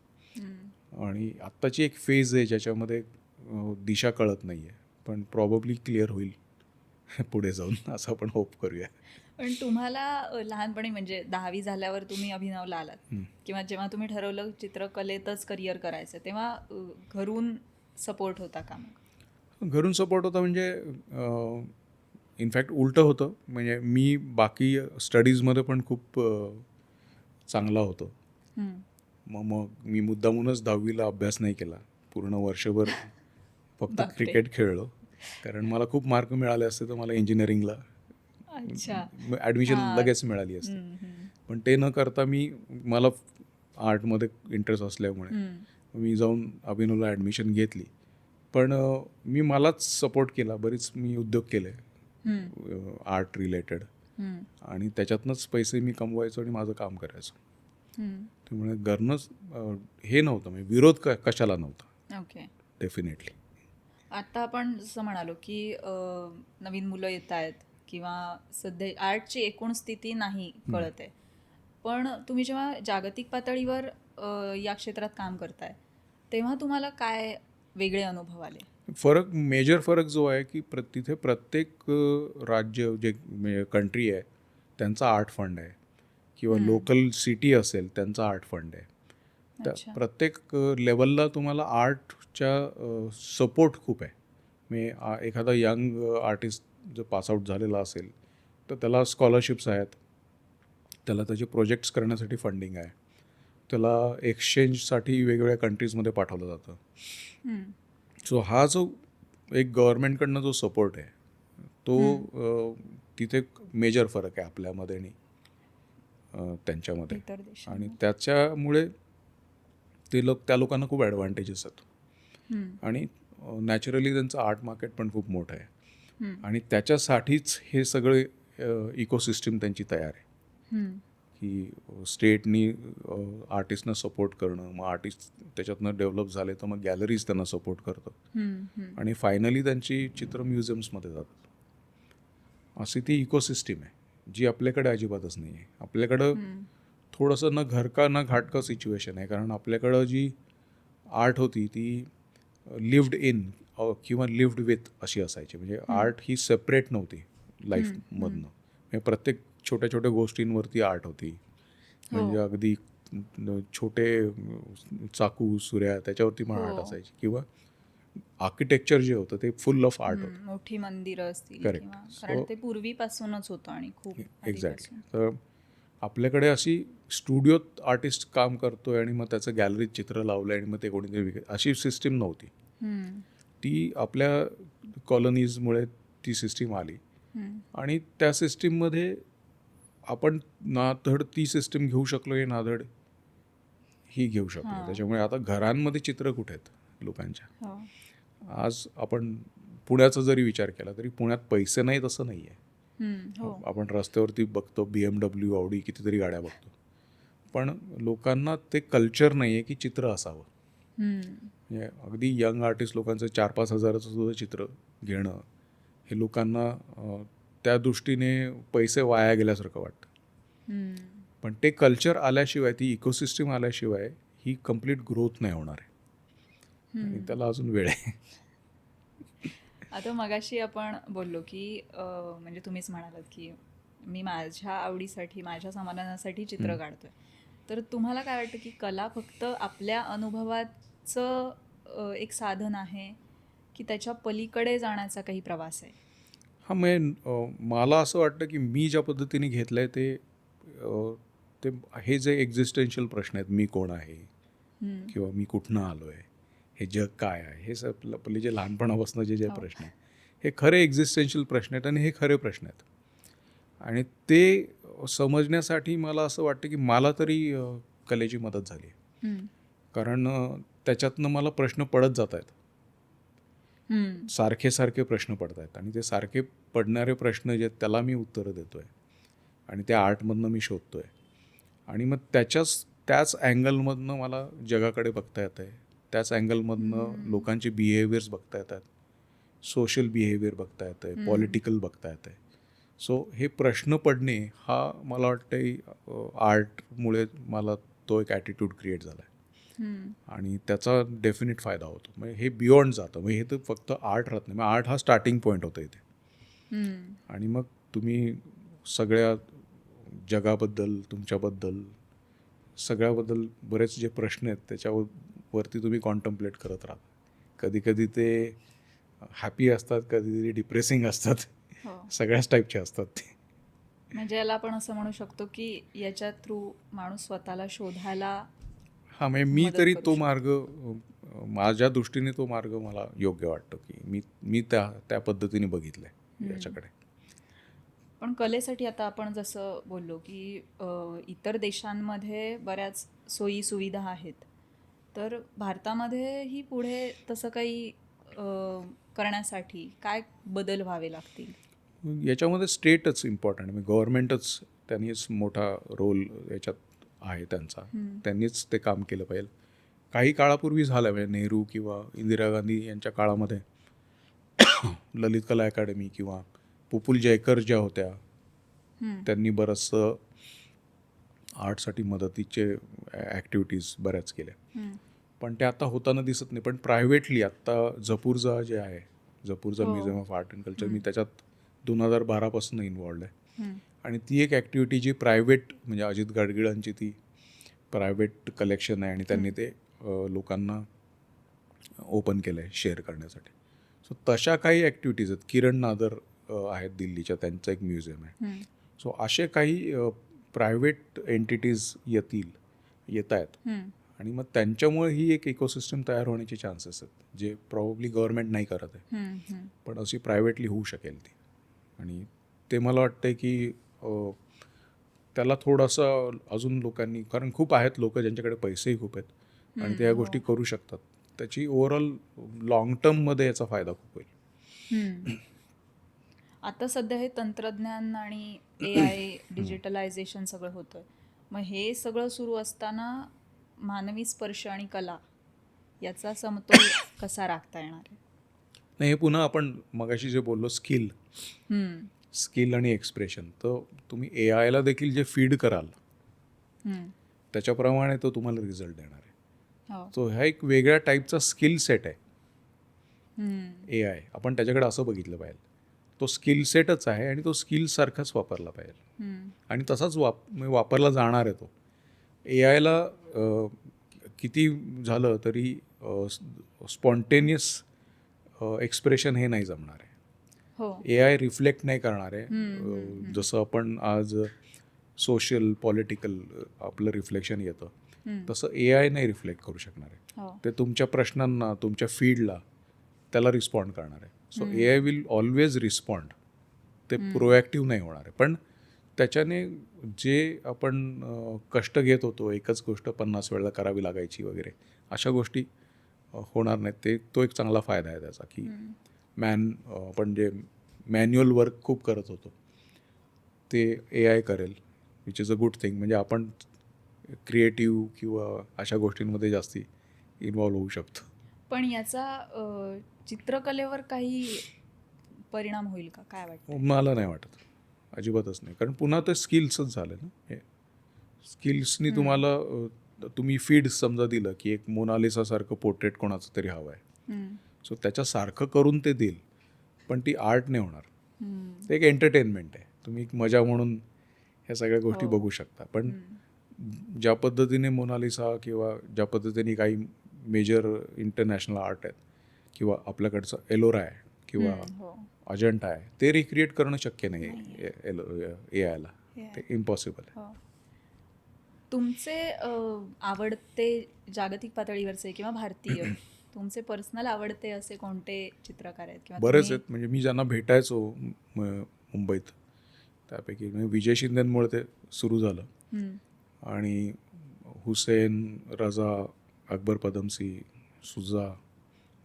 Speaker 1: आणि आत्ताची एक फेज आहे ज्याच्यामध्ये दिशा कळत नाही आहे, पण प्रॉबब्ली क्लिअर होईल पुढे जाऊन, असं आपण होप करूया.
Speaker 2: पण तुम्हाला लहानपणी म्हणजे 10वी झाल्यावर तुम्ही अभिनवला आलात किंवा जेव्हा तुम्ही ठरवलं चित्रकलेतच करिअर करायचं तेव्हा घरून सपोर्ट होता का? मग
Speaker 1: घरून सपोर्ट होता म्हणजे इनफॅक्ट उलटं होतं. म्हणजे मी बाकी स्टडीजमध्ये पण खूप चांगला होतो. मग मी मुद्दामूनच 10वीला अभ्यास नाही केला, पूर्ण वर्षभर फक्त क्रिकेट खेळलो. कारण मला खूप मार्क मिळाले असते तर मला इंजिनिअरिंगला ॲडमिशन लगेच मिळाली असते. पण ते न करता मला आर्टमध्ये इंटरेस्ट असल्यामुळे मी जाऊन अभिनवला ॲडमिशन घेतली. पण मी मलाच सपोर्ट केला, बरीच मी उद्योग केले आर्ट रिलेटेड आणि त्याच्यातनंच पैसे मी कमवायचो आणि माझं काम करायचो. त्यामुळे घरनंच हे नव्हतं, म्हणजे विरोध कशाला नव्हता.
Speaker 2: Okay,
Speaker 1: definitely.
Speaker 2: आता आपण जसं म्हणालो की नवीन मुलं येत आहेत किंवा सध्या आर्टची एकूण स्थिती नाही कळत आहे, पण तुम्ही जेव्हा जागतिक पातळीवर या क्षेत्रात काम करताय तेव्हा तुम्हाला काय वेगळे अनुभव आले?
Speaker 1: मेजर फरक जो आहे की तिथे प्रत्येक राज्य जे कंट्री आहे त्यांचा आर्ट फंड आहे किंवा लोकल सिटी असेल त्यांचा आर्ट फंड आहे. तर प्रत्येक लेवलला तुम्हाला आर्टच्या सपोर्ट खूप आहे. म्हणजे एखादा यंग आर्टिस्ट जर पासआउट झालेला असेल तर त्याला स्कॉलरशिप्स आहेत, त्याला त्याचे प्रोजेक्ट्स करण्यासाठी फंडिंग आहे, त्याला एक्सचेंजसाठी वेगवेगळ्या कंट्रीजमध्ये पाठवलं जातं. सो हा जो एक गव्हर्नमेंटकडनं जो सपोर्ट आहे तो तिथे मेजर फरक आहे आपल्यामध्ये आणि त्यांच्यामध्ये. आणि त्याच्यामुळे त्या लोकांना खूप ॲडव्हान्टेजेस आहेत आणि नॅचरली त्यांचं आर्ट मार्केट पण खूप मोठं आहे आणि त्याच्यासाठीच हे सगळे इकोसिस्टीम त्यांची तयार आहे की स्टेटनी आर्टिस्टना सपोर्ट करणं, मग आर्टिस्ट त्याच्यातनं डेव्हलप झाले तर मग गॅलरीज त्यांना सपोर्ट करतात आणि फायनली त्यांची चित्र म्युझियम्समध्ये जातात. अशी ती इकोसिस्टीम आहे जी आपल्याकडे अजिबातच नाही आहे. आपल्याकडं थोडंसं न घर का न घाट का सिच्युएशन आहे, कारण आपल्याकडं जी आर्ट होती ती लिव्ड इन किंवा लिव्ड विथ अशी असायची. म्हणजे आर्ट ही सेपरेट नव्हती लाईफमधनं. म्हणजे प्रत्येक छोट्या छोट्या गोष्टींवरती आर्ट होती. म्हणजे अगदी छोटे चाकू सुऱ्या त्याच्यावरती पण आर्ट असायची किंवा आर्किटेक्चर जे होतं ते फुल ऑफ आर्ट होतं.
Speaker 2: मोठी मंदिरं असतील.
Speaker 1: करेक्ट.
Speaker 2: कारण ते पूर्वीपासूनच होतं आणि खूप
Speaker 1: एक्झॅक्टली. तर आपल्याकडे अशी स्टुडिओत आर्टिस्ट काम करतोय आणि मग त्याचं गॅलरीत चित्र लावलं आणि मग ते कोणीतरी विकत, अशी सिस्टीम नव्हती. ती आपल्या कॉलनीजमुळे ती सिस्टीम आली आणि त्या सिस्टीममध्ये आपण नाधड ती सिस्टीम घेऊ शकलो हे नाधड ही घेऊ शकलो. त्याच्यामुळे आता घरांमध्ये चित्र कुठे आहेत लोकांच्या. आज आपण पुण्याचा जरी विचार केला तरी पुण्यात पैसे नाहीत असं नाही आहे. आपण रस्त्यावरती बघतो BMW, ऑडी कितीतरी गाड्या बघतो, पण लोकांना ते कल्चर नाही आहे की चित्र असावं. म्हणजे अगदी यंग आर्टिस्ट लोकांचं 4-5 हजाराचं सुद्धा चित्र घेणं हे लोकांना त्या दृष्टीने पैसे वाया गेल्यासारखं वाटतं. पण ते कल्चर आल्याशिवाय, ती इकोसिस्टम आल्याशिवाय ही कम्प्लीट ग्रोथ नाही होणार आहे आणि त्याला अजून वेळ आहे.
Speaker 2: आता मगाशी आपण बोललो की म्हणजे तुम्हीच म्हणालात की मी माझ्या आवडीसाठी, माझ्या समाधानासाठी चित्र काढतोय. तर तुम्हाला काय वाटतं की कला फक्त आपल्या अनुभवाचं एक साधन आहे की त्याच्या पलीकडे जाण्याचा काही प्रवास आहे?
Speaker 1: हां, म्हणजे मला असं वाटतं की मी ज्या पद्धतीने घेतलं आहे ते हे जे एक्झिस्टेन्शियल प्रश्न आहेत, मी कोण आहे किंवा मी कुठनं आलो आहे, हे जग काय आहे, हे आपले जे लहानपणापासून जे प्रश्न आहेत, हे खरे एक्झिस्टेन्शियल प्रश्न आहेत आणि हे खरे प्रश्न आहेत. आणि ते समजण्यासाठी मला असं वाटतं की मला तरी कलेची मदत झाली आहे. कारण त्याच्यातनं मला प्रश्न पडत जात आहेत. सारखे सारखे प्रश्न पडत आहेत आणि ते सारखे पडणारे प्रश्न जे त्याला मी उत्तरं देतो आहे आणि त्या आर्टमधनं मी शोधतो आहे आणि मग त्याच अँगलमधनं मला जगाकडे बघता येतं आहे. त्याच अँगलमधनं लोकांचे बिहेवियर्स बघता येतात, सोशल बिहेवियर बघता येतं आहे, पॉलिटिकल बघता येतं आहे. सो हे प्रश्न पडणे हा मला वाटतं आर्टमुळे मला तो एक ॲटिट्यूड क्रिएट झाला आहे आणि त्याचा डेफिनेट फायदा होतो. म्हणजे हे बियॉन्ड जातं. म्हणजे हे तर फक्त आर्ट राहत नाही. मग आर्ट हा स्टार्टिंग पॉईंट होतं इथे आणि मग तुम्ही सगळ्या जगाबद्दल, तुमच्याबद्दल, सगळ्याबद्दल बरेच जे प्रश्न आहेत त्याच्यावरती तुम्ही कॉन्टम्प्लेट करत राहता. कधी कधी ते हॅपी असतात, कधी कधी डिप्रेसिंग असतात, सगळ्याच टाईपचे असतात ते.
Speaker 2: म्हणजे याला आपण असं म्हणू शकतो की याच्या थ्रू माणूस स्वतःला शोधायला.
Speaker 1: हां, म्हणजे मी तरी तो मार्ग, माझ्या दृष्टीने तो मार्ग मला योग्य वाटतो की मी त्या पद्धतीने बघितलं आहे याच्याकडे.
Speaker 2: पण कलेसाठी आता आपण जसं बोललो की इतर देशांमध्ये बऱ्याच सोयी सुविधा आहेत, तर भारतामध्येही पुढे तसं काही करण्यासाठी काय बदल व्हावे लागतील?
Speaker 1: याच्यामध्ये स्टेटच इम्पॉर्टंट आहे. गव्हर्नमेंटच त्यांनीच मोठा रोल याच्यात आहे त्यांचा. त्यांनीच ते काम केलं पाहिजे. काही काळापूर्वी झालं, म्हणजे नेहरू किंवा इंदिरा गांधी यांच्या काळामध्ये ललित कला अकॅडमी किंवा पुपुल जयकर ज्या होत्या त्यांनी बरंचसं आर्टसाठी मदतीचे ॲक्टिव्हिटीज बऱ्याच केल्या. पण ते आता होताना दिसत नाही. पण प्रायव्हेटली आत्ता जपूरजा जे आहे, Zapurza museum of art and culture, मी त्याच्यात 2012 इन्वॉल्ड आहे आणि ती एक ॲक्टिव्हिटी जी प्रायव्हेट, म्हणजे अजित गाडगिळांची ती प्रायव्हेट कलेक्शन आहे आणि त्यांनी ते लोकांना ओपन केलं आहे शेअर करण्यासाठी. सो तशा काही ॲक्टिव्हिटीज आहेत. किरण नादर आहेत दिल्लीच्या, त्यांचं एक म्युझियम आहे. सो असे काही प्रायव्हेट एंटिटीज येत आहेत आणि मग त्यांच्यामुळे ही एक इकोसिस्टम तयार होण्याचे चान्सेस आहेत जे प्रॉब्ली गव्हर्नमेंट नाही करत आहे, पण अशी प्रायव्हेटली होऊ शकेल ती. आणि ते मला वाटतं की त्याला थोडंसं अजून लोकांनी, कारण खूप आहेत लोक ज्यांच्याकडे पैसेही खूप आहेत आणि ते या गोष्टी करू शकतात, त्याची ओव्हरऑल लॉंग टर्ममध्ये याचा फायदा खूप होईल.
Speaker 2: आता सध्या हे तंत्रज्ञान आणि AI डिजिटलायझेशन सगळं होतंय, मग हे सगळं सुरू असताना मानवी स्पर्श आणि कला याचा समतोल कसा राखता येणार आहे?
Speaker 1: नाही, हे पुन्हा आपण मगाशी जे बोललो स्किल आणि एक्सप्रेशन, तर तुम्ही AI ला देखील जे फीड कराल त्याच्याप्रमाणे तो तुम्हाला रिझल्ट देणार आहे. तो ह्या एक वेगळ्या टाईपचा स्किल सेट आहे AI. आपण त्याच्याकडे असं बघितलं पाहिजे. तो स्किल सेटच आहे आणि तो स्किलसारखाच वापरला पाहिजे आणि तसाच वापरला जाणार आहे तो. AI ला किती झालं तरी स्पॉन्टेनियस एक्सप्रेशन हे नाही जमणार आहे. AI रिफ्लेक्ट नाही करणार आहे. जसं आपण आज सोशल पॉलिटिकल आपलं रिफ्लेक्शन येतं, तसं AI नाही रिफ्लेक्ट करू शकणार आहे. ते तुमच्या प्रश्नांना, तुमच्या फील्डला त्याला रिस्पॉन्ड करणार आहे. So AI will always respond. ते प्रोॲक्टिव्ह नाही होणार आहे. पण त्याच्याने जे आपण कष्ट घेत होतो, एकच गोष्ट 50 वेळा करावी लागायची वगैरे, अशा गोष्टी होणार नाहीत. तो एक चांगला फायदा आहे त्याचा की आपण जे मॅन्युअल वर्क खूप करत होतो ते AI करेल, which is a good thing. म्हणजे आपण क्रिएटिव्ह किंवा अशा गोष्टींमध्ये जास्ती इन्व्हॉल्व्ह होऊ शकतो.
Speaker 2: पण याचा चित्रकलेवर काही परिणाम होईल का, काय वाटतं?
Speaker 1: मला नाही वाटत, अजिबातच नाही. कारण पुन्हा ते स्किल्सच झालं ना. हे स्किल्सनी तुम्हाला तुम्ही फीड समजा दिलं की एक मोनालिसासारखं पोर्ट्रेट कोणाचं तरी हवं आहे, सो त्याच्यासारखं करून ते देईल, पण ती आर्ट नाही होणार. ते एक एंटरटेनमेंट आहे, तुम्ही एक मजा म्हणून ह्या सगळ्या गोष्टी बघू शकता. पण ज्या पद्धतीने मोनालिसा किंवा ज्या पद्धतीने काही मेजर इंटरनॅशनल आर्ट आहेत किंवा आपल्याकडचं एलोरा आहे किंवा अजंठा आहे, ते रिक्रिएट करणं शक्य नाही AI-ला. ते इम्पॉसिबल आहे.
Speaker 2: तुमचे आवडते जागतिक पातळीवरचे किंवा भारतीय तुमचे पर्सनल आवडते असे कोणते चित्रकार आहेत? किंवा
Speaker 1: बरेच आहेत. म्हणजे मी ज्यांना भेटायचो मुंबईत, त्यापैकी विजय शिंदेंमुळे ते सुरू झालं. आणि हुसेन, रजा, अकबर पदमसी, सुजा,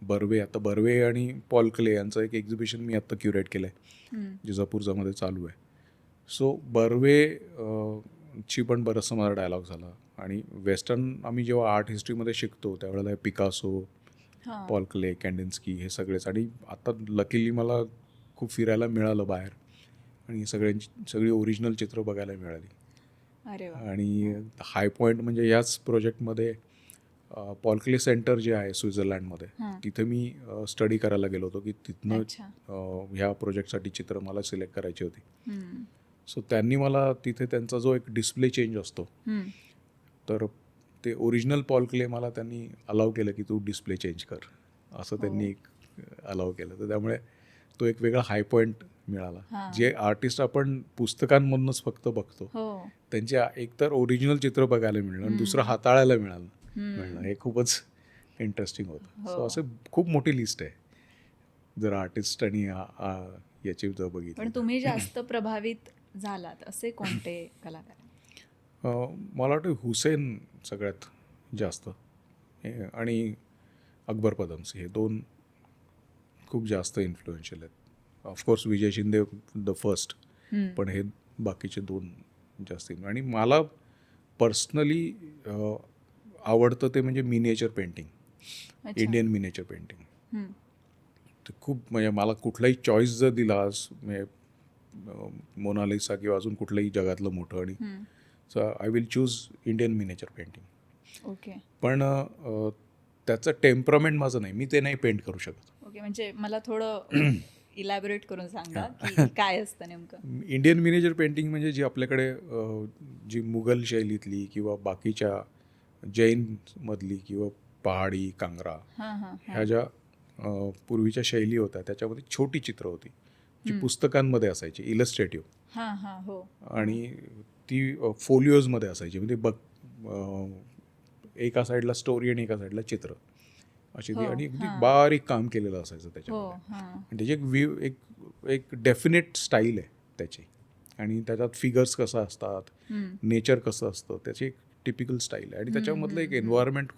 Speaker 1: बर्वे. आता बर्वे आणि पॉल क्ले यांचं एक एक्झिबिशन मी आत्ता क्युरेट केलं आहे, जिजापूरच्यामध्ये चालू आहे. सो बर्वे ची पण बरंचसं मला डायलॉग झाला. आणि वेस्टर्न आम्ही जेव्हा आर्ट हिस्ट्रीमध्ये शिकतो त्यावेळेला पिकासो, पॉल क्ले, कॅन्डिन्स्की हे सगळेच. आणि आता लकीली मला खूप फिरायला मिळालं बाहेर आणि सगळी ओरिजिनल चित्र बघायला मिळाली. आणि हाय पॉईंट म्हणजे याच प्रोजेक्टमध्ये पॉल क्ले सेंटर जे आहे स्वित्झर्लंडमध्ये, तिथे मी स्टडी करायला गेलो होतो की तिथनं ह्या प्रोजेक्टसाठी चित्र मला सिलेक्ट करायची होती. सो त्यांनी मला तिथे त्यांचा जो एक डिस्प्ले चेंज असतो, तर ते ओरिजिनल पॉल क्ले मला त्यांनी अलाव केलं की तू डिस्प्ले चेंज कर, असं त्यांनी अलाव केलं. तर त्यामुळे तो एक वेगळा हाय पॉईंट मिळाला. जे आर्टिस्ट आपण पुस्तकांमधूनच फक्त बघतो त्यांचे एकतर ओरिजिनल चित्र बघायला मिळणं आणि दुसरं हाताळायला मिळणं हे खूपच इंटरेस्टिंग होतं. सो असं खूप मोठी लिस्ट आहे जर आर्टिस्ट आणि याची जर बघितली.
Speaker 2: पण तुम्ही जास्त प्रभावित झालात असे कोणते कलाकार?
Speaker 1: मला वाटतं हुसेन सगळ्यात जास्त आणि अकबर पदमसी, हे दोन खूप जास्त इन्फ्लुएन्शियल आहेत. Of course Vijay Shinde the first, पण हे बाकीचे दोन जास्त. आणि मला पर्सनली आवडतं ते म्हणजे miniature painting, Indian miniature painting. ते खूप, म्हणजे मला कुठलाही चॉईस जर दिला आज, म्हणजे मोनालिसा किंवा अजून कुठलंही जगातलं मोठं, आणि so I will choose Indian miniature painting. पण त्याचं टेम्परामेंट माझं नाही, मी ते नाही पेंट करू शकत.
Speaker 2: म्हणजे मला थोडं इलॅबोरेट करून सांगा की काय असतं नेमकं.
Speaker 1: इंडियन मिनिएचर पेंटिंग म्हणजे जी आपल्याकडे जी मुघल शैलीतली किंवा बाकीच्या जैनमधली किंवा पहाडी, कांगरा ह्या ज्या पूर्वीच्या शैली होत्या, त्याच्यामध्ये छोटी चित्र होती जी पुस्तकांमध्ये असायची, इलस्ट्रेटिव्ह. आणि ती फोलिओजमध्ये असायची. म्हणजे एका साईडला स्टोरी आणि एका साईडला चित्र अशी ती. आणि अगदी बारीक काम केलेलं असायचं त्याच्यामध्ये. आणि त्याची एक डेफिनेट स्टाईल आहे त्याची, आणि त्याच्यात फिगर्स कसं असतात, नेचर कसं असतं, त्याची एक टिपिकल स्टाईल आहे. आणि त्याच्यामधलं एक एन्व्हायरमेंट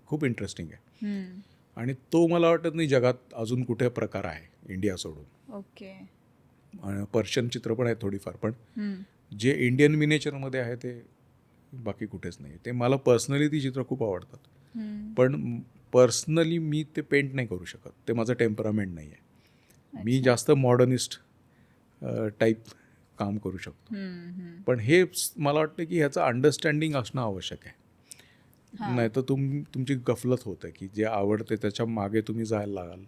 Speaker 1: खूप इंटरेस्टिंग आहे. आणि तो मला वाटत नाही जगात अजून कुठे प्रकार आहे इंडिया सोडून. आणि पर्शियन चित्र पण आहेत थोडीफार, पण जे इंडियन मिनिएचरमध्ये आहे ते बाकी कुठेच नाही. ते मला पर्सनली ती चित्र खूप आवडतात, पण पर्सनली मी ते पेंट नाही करू शकत. ते माझं टेम्परामेंट नाही आहे. मी जास्त मॉडर्निस्ट टाईप काम करू शकतो. पण हे मला वाटतं की ह्याचं अंडरस्टँडिंग असणं आवश्यक आहे. नाही तर तुमची गफलत होते की जे आवडते त्याच्या मागे तुम्ही जायला लागाल,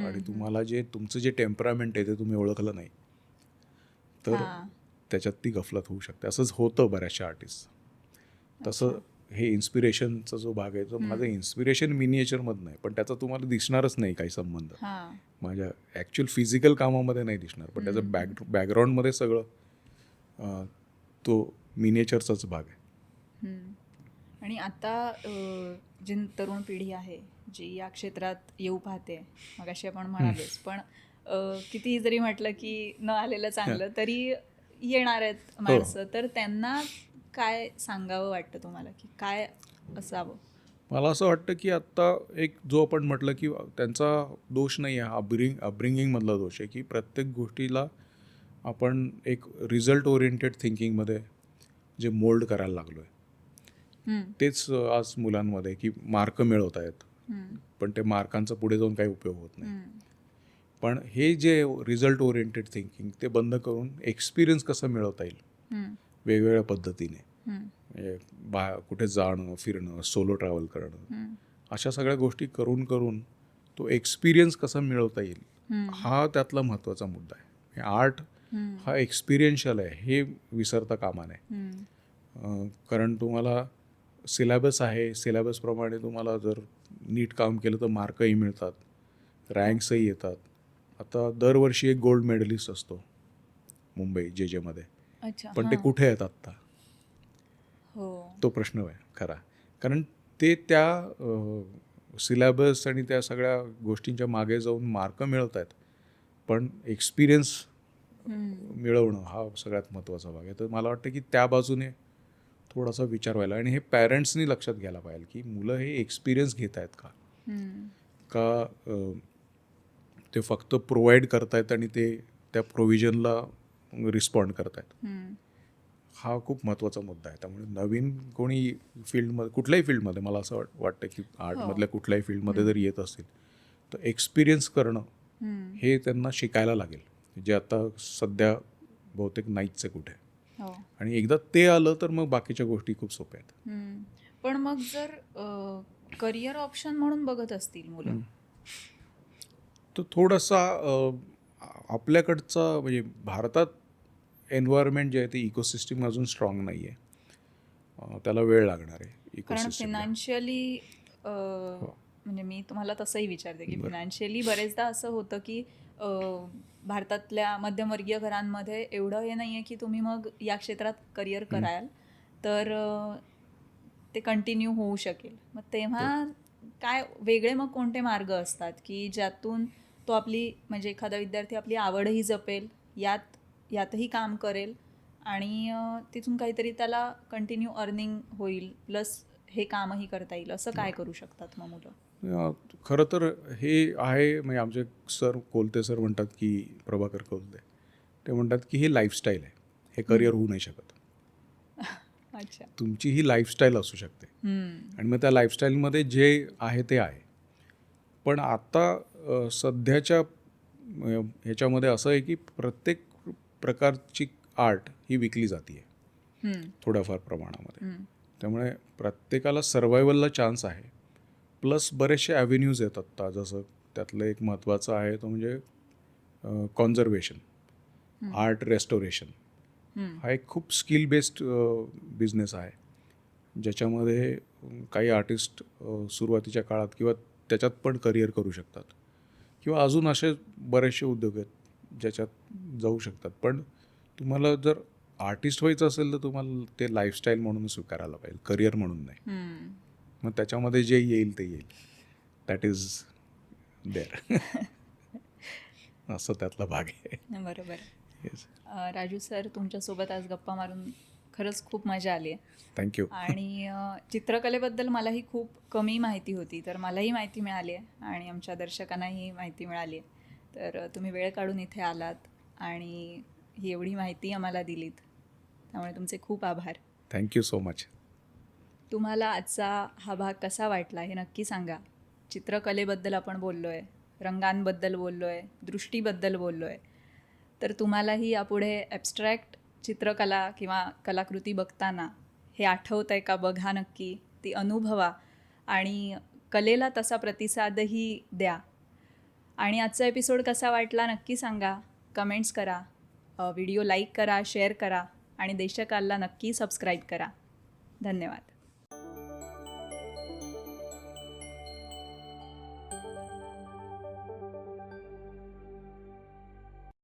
Speaker 1: आणि तुम्हाला तुमचं जे टेम्परामेंट आहे ते तुम्ही ओळखलं नाही तर त्याच्यात ती गफलत होऊ शकते. असंच होतं बऱ्याचशा आर्टिस्ट. तसं हे इन्स्पिरेशनचा जो भाग आहे, तो माझं इन्स्पिरेशन मिनिएचरमधनं आहे, पण त्याचा तुम्हाला दिसणारच नाही काही संबंध. माझ्या ॲक्च्युअल फिजिकल कामामध्ये नाही दिसणार, पण त्याचं बॅकग्राऊंडमध्ये सगळं तो मिनिएचरचाच भाग आहे.
Speaker 2: आणि आता जी तरुण पिढी आहे जी या क्षेत्रात येऊ पाहते, मगाशी आपण म्हणालोच, पण कितीही जरी म्हटलं की न आलेलं चांगलं तरी येणार आहेत माणसं, तर त्यांना काय सांगावं वाटतं तुम्हाला की काय असावं?
Speaker 1: मला असं वाटतं की आत्ता एक जो आपण म्हटलं की त्यांचा दोष नाही आहे, अपब्रिंगिंगमधला दोष आहे की प्रत्येक गोष्टीला आपण एक रिझल्ट ओरिएंटेड थिंकिंगमध्ये जे मोल्ड करायला लागलो आहे, तेच आज मुलांमध्ये की मार्क मिळवत आहेत, पण ते मार्कांचा पुढे जाऊन काही उपयोग होत नाही. पण हे जे रिझल्ट ओरिएंटेड थिंकिंग ते बंद करून एक्सपिरियन्स कसं मिळवता येईल वेगवेगळ्या पद्धतीने, म्हणजे कुठे जाणं, फिरणं, सोलो ट्रॅव्हल करणं, अशा सगळ्या गोष्टी करून करून तो एक्सपिरियन्स कसा मिळवता येईल हा त्यातला महत्त्वाचा मुद्दा आहे. आर्ट हा एक्सपिरियन्शियल आहे हे विसरता कामा नये. कारण तुम्हाला सिलेबस आहे, सिलेबसप्रमाणे तुम्हाला जर नीट काम केलं तर मार्कही मिळतात, रँक्सही येतात. आता दरवर्षी एक गोल्ड मेडलिस्ट असतो मुंबई JJ मध्ये, पण ते कुठे आहेत आत्ता? तो प्रश्न आहे खरा. कारण ते त्या सिलेबस आणि त्या सगळ्या गोष्टींच्या मागे जाऊन मार्क मिळवत आहेत, पण एक्सपिरियन्स मिळवणं हा सगळ्यात महत्त्वाचा भाग आहे. तर मला वाटतं की त्या बाजूने थोडासा विचार व्हायला, आणि हे पॅरेंट्सनी लक्षात घ्यायला पाहिजे की मुलं हे एक्सपिरियन्स घेत आहेत का ते फक्त प्रोव्हाइड करतायत आणि ते त्या प्रोव्हिजनला रिस्पॉन्ड करतायत. हा खूप महत्त्वाचा मुद्दा आहे. त्यामुळे नवीन कोणी फील्डमध्ये, कुठल्याही फील्डमध्ये, मला असं वाटतं की आर्टमधल्या कुठल्याही फील्डमध्ये जर येत असतील तर एक्सपिरियन्स करणं हे त्यांना शिकायला लागेल, जे आता सध्या बहुतेक नाहीच आहे कुठे. आणि एकदा ते आलं तर मग बाकीच्या गोष्टी खूप सोप्या आहेत.
Speaker 2: पण मग जर करिअर ऑप्शन म्हणून बघत असतील मुलं
Speaker 1: तर थोडासा आपल्याकडचा, म्हणजे भारतात एन्व्हायरमेंट जे आहे ते इकोसिस्टीम अजून स्ट्रॉंग नाही आहे, त्याला वेळ लागणार आहे इकोसिस्टीम.
Speaker 2: फिनान्शियली म्हणजे मी तुम्हाला तसंही विचारते की फिनान्शियली बरेचदा असं होतं की भारतातल्या मध्यमवर्गीय घरांमध्ये एवढं हे नाही आहे की तुम्ही मग या क्षेत्रात करिअर कराल तर ते कंटिन्यू होऊ शकेल. मग तेव्हा काय वेगळे मग कोणते मार्ग असतात की ज्यातून तो आपली, म्हणजे एखादा विद्यार्थी आपली आवडही जपेल, यातही काम करेल आणि तिथून काहीतरी त्याला कंटिन्यू अर्निंग होईल, प्लस हे कामही करता येईल, असं काय करू शकतात मग मुलं?
Speaker 1: खरं तर हे आहे, म्हणजे आमचे सर कोलते सर म्हणतात की, प्रभाकर कोलते, ते म्हणतात की हे लाईफस्टाईल आहे, हे करिअर होऊ नाही शकत.
Speaker 2: अच्छा.
Speaker 1: तुमची ही लाईफस्टाईल असू शकते आणि मग त्या लाईफस्टाईलमध्ये जे आहे ते आहे. पण आता सध्याच्या ह्याच्यामध्ये असं आहे की प्रत्येक प्रकारची आर्ट ही विकली जाते थोड्याफार प्रमाणामध्ये. त्यामुळे प्रत्येकाला सर्वायवलला चान्स आहे. प्लस बरेचसे ॲव्हेन्यूज आहेत आत्ता, जसं त्यातलं एक महत्त्वाचं आहे तो म्हणजे कॉन्झर्वेशन, आर्ट रेस्टोरेशन. हा एक खूप स्किल बेस्ड बिझनेस आहे, ज्याच्यामध्ये काही आर्टिस्ट सुरुवातीच्या काळात किंवा त्याच्यात पण करिअर करू शकतात, किंवा अजून असे बरेचसे उद्योग आहेत ज्याच्यात जाऊ शकतात. पण तुम्हाला जर आर्टिस्ट व्हायचं असेल तर तुम्हाला ते लाईफस्टाईल म्हणून स्वीकारायला पाहिजे, करिअर म्हणून नाही. मग त्याच्यामध्ये जे येईल ते येईल, दॅट इज देअर. असं त्यातला भाग आहे.
Speaker 2: बरोबर. राजू सर, तुमच्यासोबत आज गप्पा मारून खरंच खूप मजा आली आहे.
Speaker 1: थँक्यू.
Speaker 2: आणि चित्रकलेबद्दल मलाही खूप कमी माहिती होती, तर मलाही माहिती मिळाली आहे आणि आमच्या दर्शकांनाही माहिती मिळाली आहे. तर तुम्ही वेळ काढून इथे आलात आणि ही एवढी माहिती आम्हाला दिलीत, त्यामुळे तुमचे खूप आभार.
Speaker 1: Thank you so much.
Speaker 2: तुम्हाला आजचा हा भाग कसा वाटला हे नक्की सांगा. चित्रकलेबद्दल आपण बोललो आहे, रंगांबद्दल बोललो आहे, दृष्टीबद्दल बोललो आहे. तर तुम्हालाही यापुढे ॲब्स्ट्रॅक्ट चित्रकला किंवा कलाकृती बघताना हे आठवतं आहे का बघा नक्की, ती अनुभवा आणि कलेला तसा प्रतिसादही द्या. आणि आजचा एपिसोड कसा वाटला नक्की सांगा, कमेंट्स करा, व्हिडिओ लाईक करा, शेअर करा आणि देशकालला नक्की सबस्क्राईब करा. धन्यवाद.